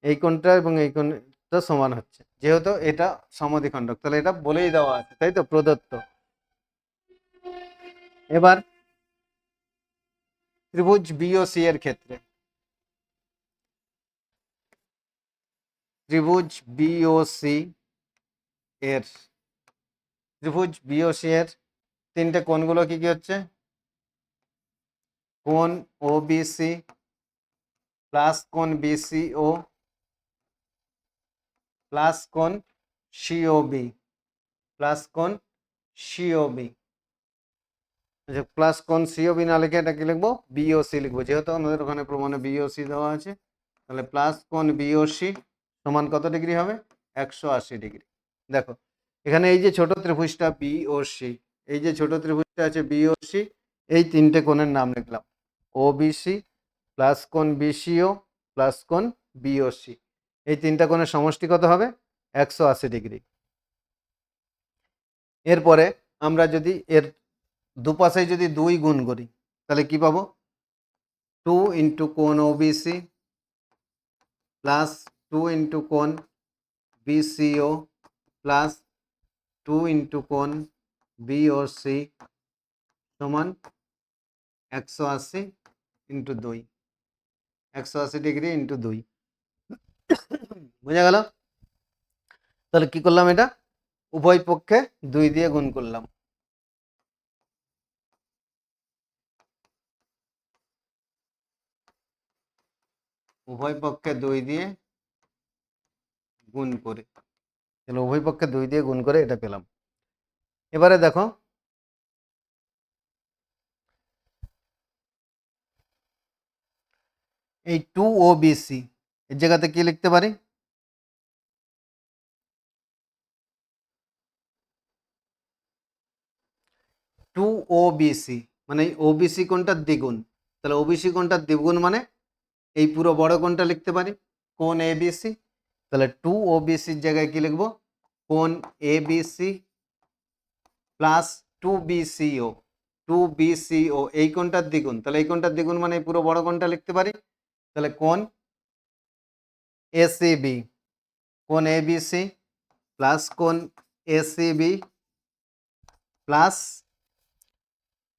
এই কোণটা এবং এই কোণটা সমান হচ্ছে, যেহেতু এটা সমদ্বিখণ্ডক, তাহলে এটা বলেই দেওয়া আছে, তাই তো, প্রদত্ত। এবার ত্রিভুজ বিওসি এর ক্ষেত্রে, ত্রিভুজ বিওসি এর, ত্রিভুজ বিওসি এর তিনটে কোণগুলো কি কি হচ্ছে? কোণ ওবিসি প্লাস কোণ বিসিও প্লাস কোণ সিওবি, প্লাস কোণ সিওবি। আচ্ছা, প্লাস কোণ সিওবি না লিখে এটা কি লিখবো? বিওসি লিখবো, যেহেতু আমাদের ওখানে প্রমাণে বিওসি দেওয়া আছে। তাহলে প্লাস কোণ বিওসি সমান কত ডিগ্রি হবে? 180 ডিগ্রি। দেখো এখানে এই যে ছোট ত্রিভুজটা বিওসি, এই যে ছোট ত্রিভুজটা আছে বিওসি, এই তিনটে কোণের নাম লিখলাম, ওবিসি প্লাস কোণ বিসিও প্লাস কোণ বিওসি। এই তিনটা কোণের সমষ্টি কত হবে? 180 ডিগ্রি। এরপরে আমরা যদি এর দুপাশে যদি 2 গুণ করি, তাহলে কি পাবো? 2 ইন্টু কোণ ওবিসি প্লাস 2 ইন্টু কোণ বিসিও প্লাস 2 ইন্টু কোণ বিওসি সমান 180 ইন্টু 2, 180 ডিগ্রি ইন্টু 2, বোঝা গেল? তাহলে কি করলাম? এটা উভয় পক্ষে 2 দিয়ে গুণ করলাম। উভয় পক্ষে 2 দিয়ে গুণ করে, তাহলে উভয় পক্ষে 2 দিয়ে গুণ করে এটা পেলাম। এবারে দেখো, এই 2OBC এর জায়গাতে কি লিখতে পারি? 2OBC মানে এই ওবিসি কোণটার দ্বিগুণ। তাহলে ওবিসি কোণটার দ্বিগুণ মানে এই পুরো বড় কোণটা লিখতে পারি কোণ এবিসি। তাহলে 2OBCর জায়গায় কি লিখবো? কোণ এবিসি প্লাস 2BCO। 2BCO এই কোণটার দ্বিগুণ, তাহলে এই কোণটার দ্বিগুণ মানে এই পুরো বড় কোণটা লিখতে পারি। তাহলে কোণ এসিবি, কোণ এবিসি প্লাস কোণ এসিবি প্লাস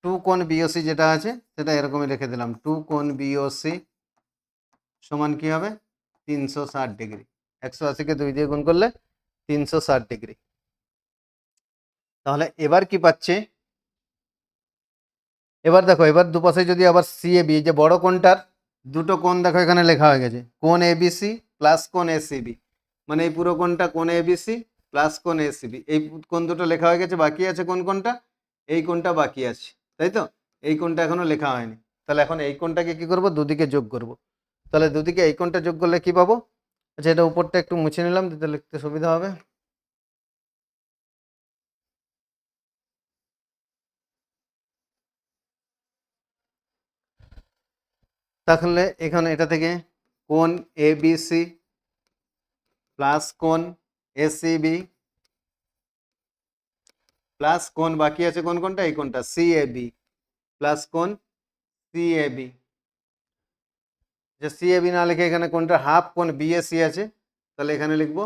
2 কোণ বিওসি যেটা আছে সেটা এরকমই রেখে দিলাম। 2 কোণ বিওসি সমান কি হবে? 360 ডিগ্রি। 180কে 2 দিয়ে গুণ করলে 360 ডিগ্রি। তাহলে এবার কি পাচ্ছি? এবার দেখো, এবার দুপাশে যদি আবার সিএবি, যে বড় কোণটার দুটো কোণ দেখো এখানে লেখা হয়ে গেছে, কোণ এবিসি প্লাস কোণ এসিবি, মানে এই পুরো কোণটা কোণ এবিসি প্লাস কোণ এসিবি, এই কোণ দুটো লেখা হয়ে গেছে। বাকি আছে কোন কোণটা? এই কোণটা বাকি আছে, তাই তো? এই কোণটা এখনো লেখা হয়নি। তাহলে এখন এই কোণটাকে কি করব? দুদিকে যোগ করব। তাহলে দুদিকে এই কোণটা যোগ করলে কি পাবো? আচ্ছা, এটা উপরটা একটু মুছে নিলাম, যাতে লিখতে সুবিধা হবে। তাহলে এখানে এটা থেকে কোণ এবিসি প্লাস কোণ এসিবি প্লাস কোণ বাকি আছে কোন কোণটা? এই কোণটা সিএবি প্লাস কোণ সিএবি। যে সিএবি না লিখে এখানে কোণটা হাফ কোণ বিএসি আছে, তাহলে এখানে লিখবো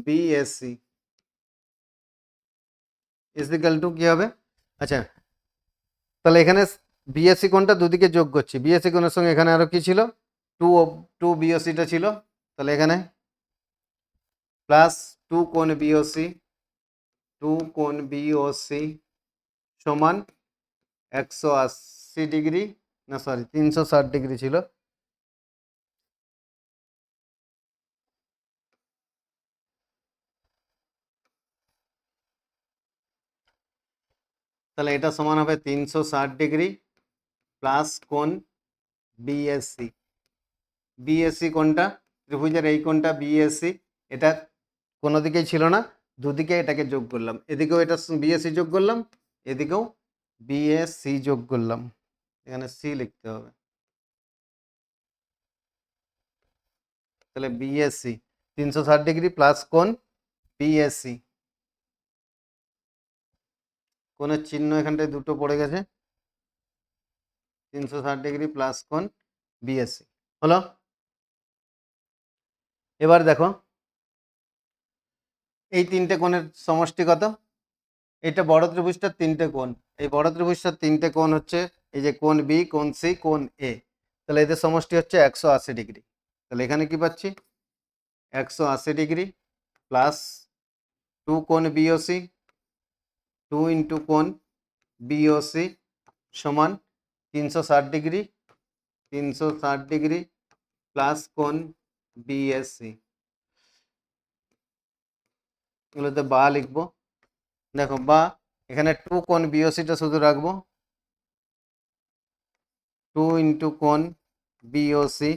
বিএসি ইজিক্যাল টু কি হবে? আচ্ছা, তাহলে এখানে বিএসসি কোণটা দুদিকে যোগ করছি। বিএসসি কোণের সঙ্গে এখানে আরো কি ছিল? 2 বিওসিটা ছিল। তাহলে এখানে প্লাস 2 কোণ বিওসি, 2 কোণ বিওসি সমান 180 ডিগ্রি, না সরি 360 ডিগ্রি ছিল। তাহলে এটা সমান হবে 360 ডিগ্রি প্লাস কোণ বিএসসি। বিএসসি কোণটা ত্রিভুজের এই কোণটা বিএসসি, এটা কোনো দিকেই ছিল না, দুদিকে এটাকে যোগ করলাম। এদিকেও এটা বিএসসি যোগ করলাম, এদিকেও বিএসসি যোগ করলাম। এখানে সি লিখতে হবে। তাহলে বিএসসি 360 ডিগ্রি প্লাস কোণ বিএসসি, কোণের চিহ্ন এখানটায় দুটো পড়ে গেছে। 360 ডিগ্রি প্লাস কোণ বিএসসি হলো। এবার দেখো এই তিনটে কোণের সমষ্টি কত? এটা বড় ত্রিভুজটার তিনটে কোণ। এই বড় ত্রিভুজটার তিনটে কোণ হচ্ছে এই যে কোণ বি, কোণ সি, কোণ এ। তাহলে এদের সমষ্টি হচ্ছে 180 ডিগ্রি। তাহলে এখানে কি পাচ্ছি? 180 ডিগ্রি প্লাস 2 কোণ বিওসি, 2 ইন্টু কোণ বিওসি সমান 360 ডিগ্রি, 360 ডিগ্রি প্লাস কোণ বিএসসি। এগুলোতে বা লিখবো। দেখো বা এখানে 2 কোণ বিওসিটা শুধু রাখবো, 2 ইন্টু কোণ বিওসি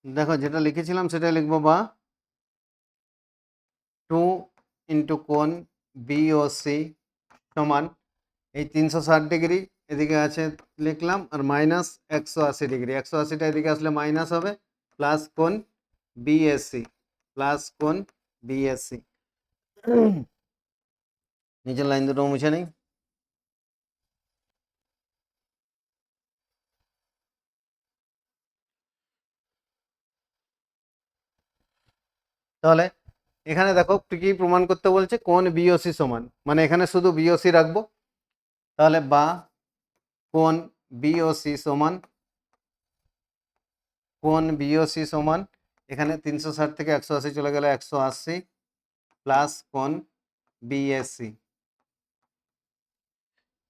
দেখো যেটা লিখেছিলাম সেটা লিখবো, বা 2 ইন্টু কোণ বিওসি সমান এই 360 ডিগ্রি এদিকে আছে লিখলাম, আর মাইনাস 180 ডিগ্রি। 180টা এদিকে আসলে মাইনাস হবে, প্লাস কোণ বিএসসি, প্লাস কোণ বিএসসি। নিচের লাইন দুটো মুছে নেই। তাহলে এখানে দেখো কি প্রমাণ করতে বলছে? কোণ বিওসি সমান, মানে এখানে শুধু বিওসি রাখবো। তাহলে বা কোণ বিওসি সমান, কোণ বিওসি সমান এখানে 360 থেকে 180 চলে গেলে 180 প্লাস কোণ বিএসসি।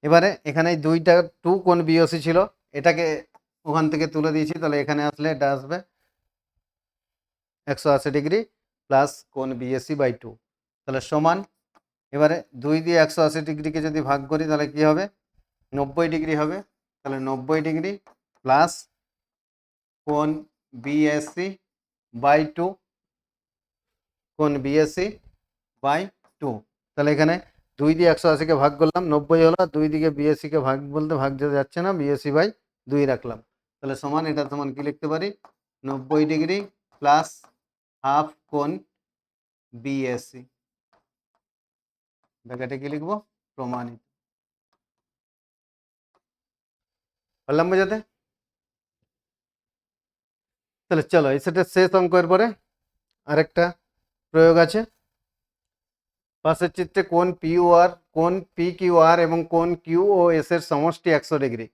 এবারে এখানে দুইটা 2 কোণ বিওসি ছিল, এটাকে ওখান থেকে তুলে দিয়েছি। তাহলে এখানে আসলে এটা আসবে 180 ডিগ্রি প্লাস কোণ বিএসসি বাই 2। তাহলে সমান এবারে 2 দিয়ে 180 ডিগ্রিকে যদি ভাগ করি তাহলে কি হবে, 90 ডিগ্রি হবে। তাহলে 90 ডিগ্রি প্লাস কোণ বিএসসি বাই 2, কোণ বিএসসি বাই 2। তাহলে এখানে 2 দিয়ে 180কে ভাগ করলাম, 90 হলো, 2 দিকে বিএসসিকে ভাগ বলতে ভাগ যেতে যাচ্ছে না, বিএসসি বাই 2 রাখলাম। তাহলে সমান, এটা সমান কি লিখতে পারি, 90 ডিগ্রি প্লাস হাফ কোণ বিএসসি, ব্র্যাকেটে কি লিখবো, প্রমাণিত। পারলাম বোঝাতে? তাহলে চলো এই সেটের শেষ অঙ্কের পরে আরেকটা প্রয়োগ আছে। পাশের চিত্রে কোণ পিইউআর, কোণ পিকিউআর এবং কোণ কিউওএস এর সমষ্টি 100 ডিগ্রি।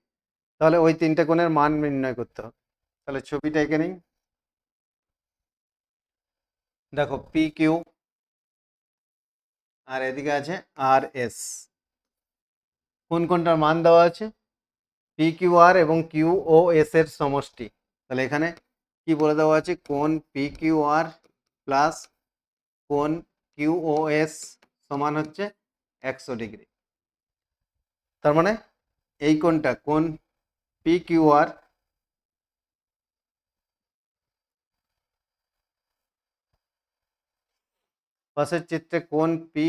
তাহলে ওই তিনটে কোণের মান নির্ণয় করতে হবে। তাহলে ছবিটা এঁকে নিই। দেখো পি কিউ আর এদিকে আছে আর এস, কোন কোনটার মান দেওয়া আছে, পি কিউ আর এবং কিউ ও এস এর সমষ্টি। তাহলে এখানে কি বলে দেওয়া আছে, কোণ পি কিউ আর প্লাস কোণ কিউ ও এস সমান হচ্ছে 100 ডিগ্রি। তার মানে এই কোণটা, কোণ পি কিউ আর পাশের চিত্রে কোণ পি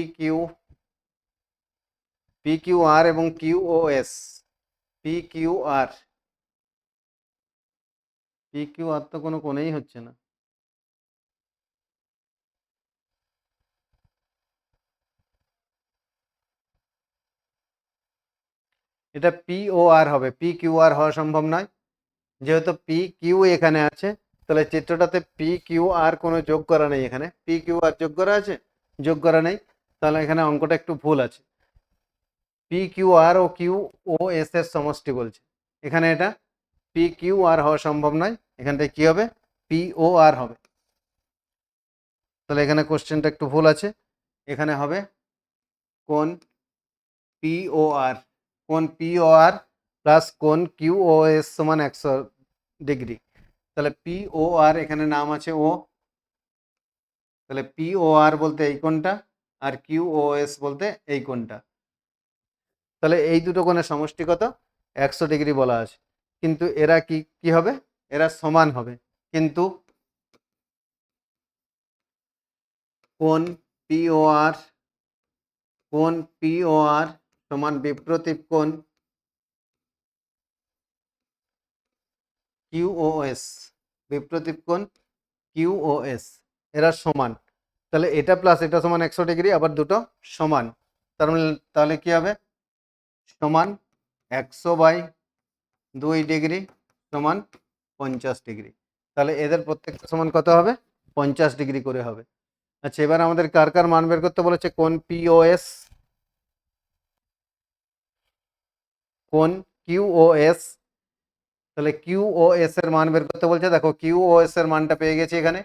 কিউ আর এবং কিউ ও এস, পি কিউ আর তো কোনো কোণেই হচ্ছে না। এটা পি ও আর হবে, পি কিউ আর হওয়া সম্ভব নয়, যেহেতু পি কিউ এখানে আছে। তাহলে চিত্রটাতে পি কিউ আর কোনো যোগ করা নেই, এখানে পি কিউ আর যোগ করা আছে, যোগ করা নেই। তাহলে এখানে অঙ্কটা একটু ভুল আছে, P Q R O Q ও এস এর সমষ্টি বলছে, এখানে এটা পি কিউ আর হওয়া সম্ভব নয়, এখানটায় কি হবে, পি ও আর হবে। তাহলে এখানে কোশ্চেনটা একটু ভুল আছে, এখানে হবে কোণ পি ও আর, কোণ পি ও আর প্লাস কোণ কিউ ও এস সমান 100 ডিগ্রি। তাহলে পি ও আর এখানে নাম আছে ও, তাহলে পি ও আর বলতে এই কোণটা, আর কিউ ও এস বলতে এই কোণটা। তাহলে এই দুটো কোণের সমষ্টি কত, 100 ডিগ্রি বলা আছে। কিন্তু এরা কি কি হবে, এরা সমান হবে। কিন্তু কোণ পি ও আর, কোণ পি ও আর সমান বিপ্রতীপ কোণ কিউ ও এস, বিপ্রতীপ কোণ কিউ ও এস, এরা সমান। তাহলে এটা প্লাস এটা সমান 100 ডিগ্রি, আবার দুটো সমান। তার মানে তাহলে কি হবে, সমান 100/2 ডিগ্রি সমান 50 ডিগ্রি। তাহলে এদের প্রত্যেকটা সমান কত হবে, 50 ডিগ্রি করে হবে। আচ্ছা, এবার আমাদের কার কার মান বের করতে বলেছে, কোণ পিওএস, কোণ কিউওএস। তাহলে কিউওএস এর মান বের করতে বলছে, দেখো কিউওএস এর মানটা পেয়ে গেছি এখানে,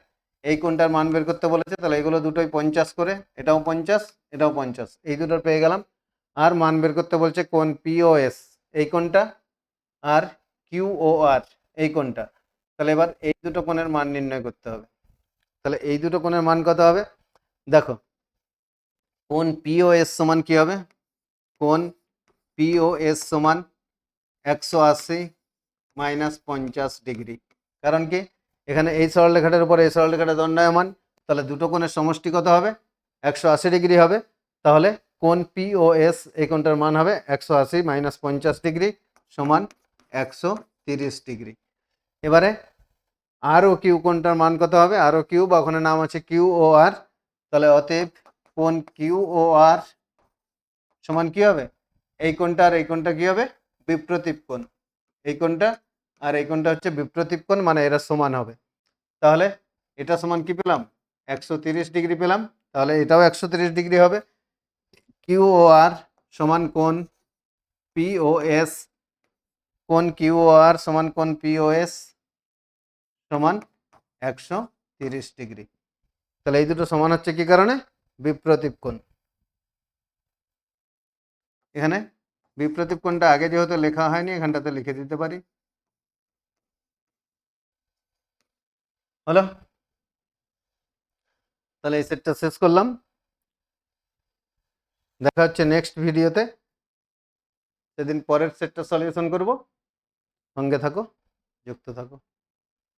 এই কোণটার মান বের করতে বলেছে। তাহলে এগুলো দুটোই 50 করে, এটাও 50 এটাও 50, এই দুটোর পেয়ে গেলাম। আর মান বের করতে বলছে কোণ পিওএস, এই কোণটা, আর কিউওআর এই কোণটা। তাহলে এবার এই দুটো কোণের মান নির্ণয় করতে হবে। তাহলে এই দুটো কোণের মান কত হবে, দেখো কোণ পিওএস সমান কি হবে, কোণ পিওএস সমান 180 মাইনাস 50 ডিগ্রি। কারণ কি, এখানে এই সরলরেখাটার উপরে এই সরলরেখাটা দণ্ডায়মান, তাহলে দুটো কোণের সমষ্টি কত হবে, 180 ডিগ্রি হবে। তাহলে কোণ পিওএস এই কোণটার মান হবে 180 মাইনাস 50 ডিগ্রি সমান 130 ডিগ্রি। এবারে আর ও কিউ কোণটার মান কত হবে, আর ও কিউ বা ওখানে নাম আছে কিউ ও আর। তাহলে অতএব কোণ কিউ ও আর সমান কি হবে, এই কোণটা আর এই কোণটা কি হবে, বিপ্রতীপ কোণ। এই কোণটা আর এই কোণটা হচ্ছে বিপ্রতীপ কোণ, মানে এরা সমান হবে। তাহলে এটা সমান কি পেলাম, 130 ডিগ্রি পেলাম। তাহলে এটাও 130 ডিগ্রি হবে। কিউ ও আর সমান কোণ পি ও এস, কোণ কিউ ও আর সমান কোণ পি ও এস সমান 130 ডিগ্রি। তাহলে এই দুটো সমান হচ্ছে কি কারণে, বিপ্রতীপ কোণ। এখানে বিপ্রতীপ কোণটা আগে যেহেতু লেখা হয়নি, এখানটাতে লিখে দিতে পারি। হলো, তাহলে এই সেটটা শেষ করলাম। দেখা হচ্ছে নেক্সট ভিডিওতে, সেদিন পরের সেটটা সলিউশন করব। সঙ্গে থাকো, যুক্ত থাকো।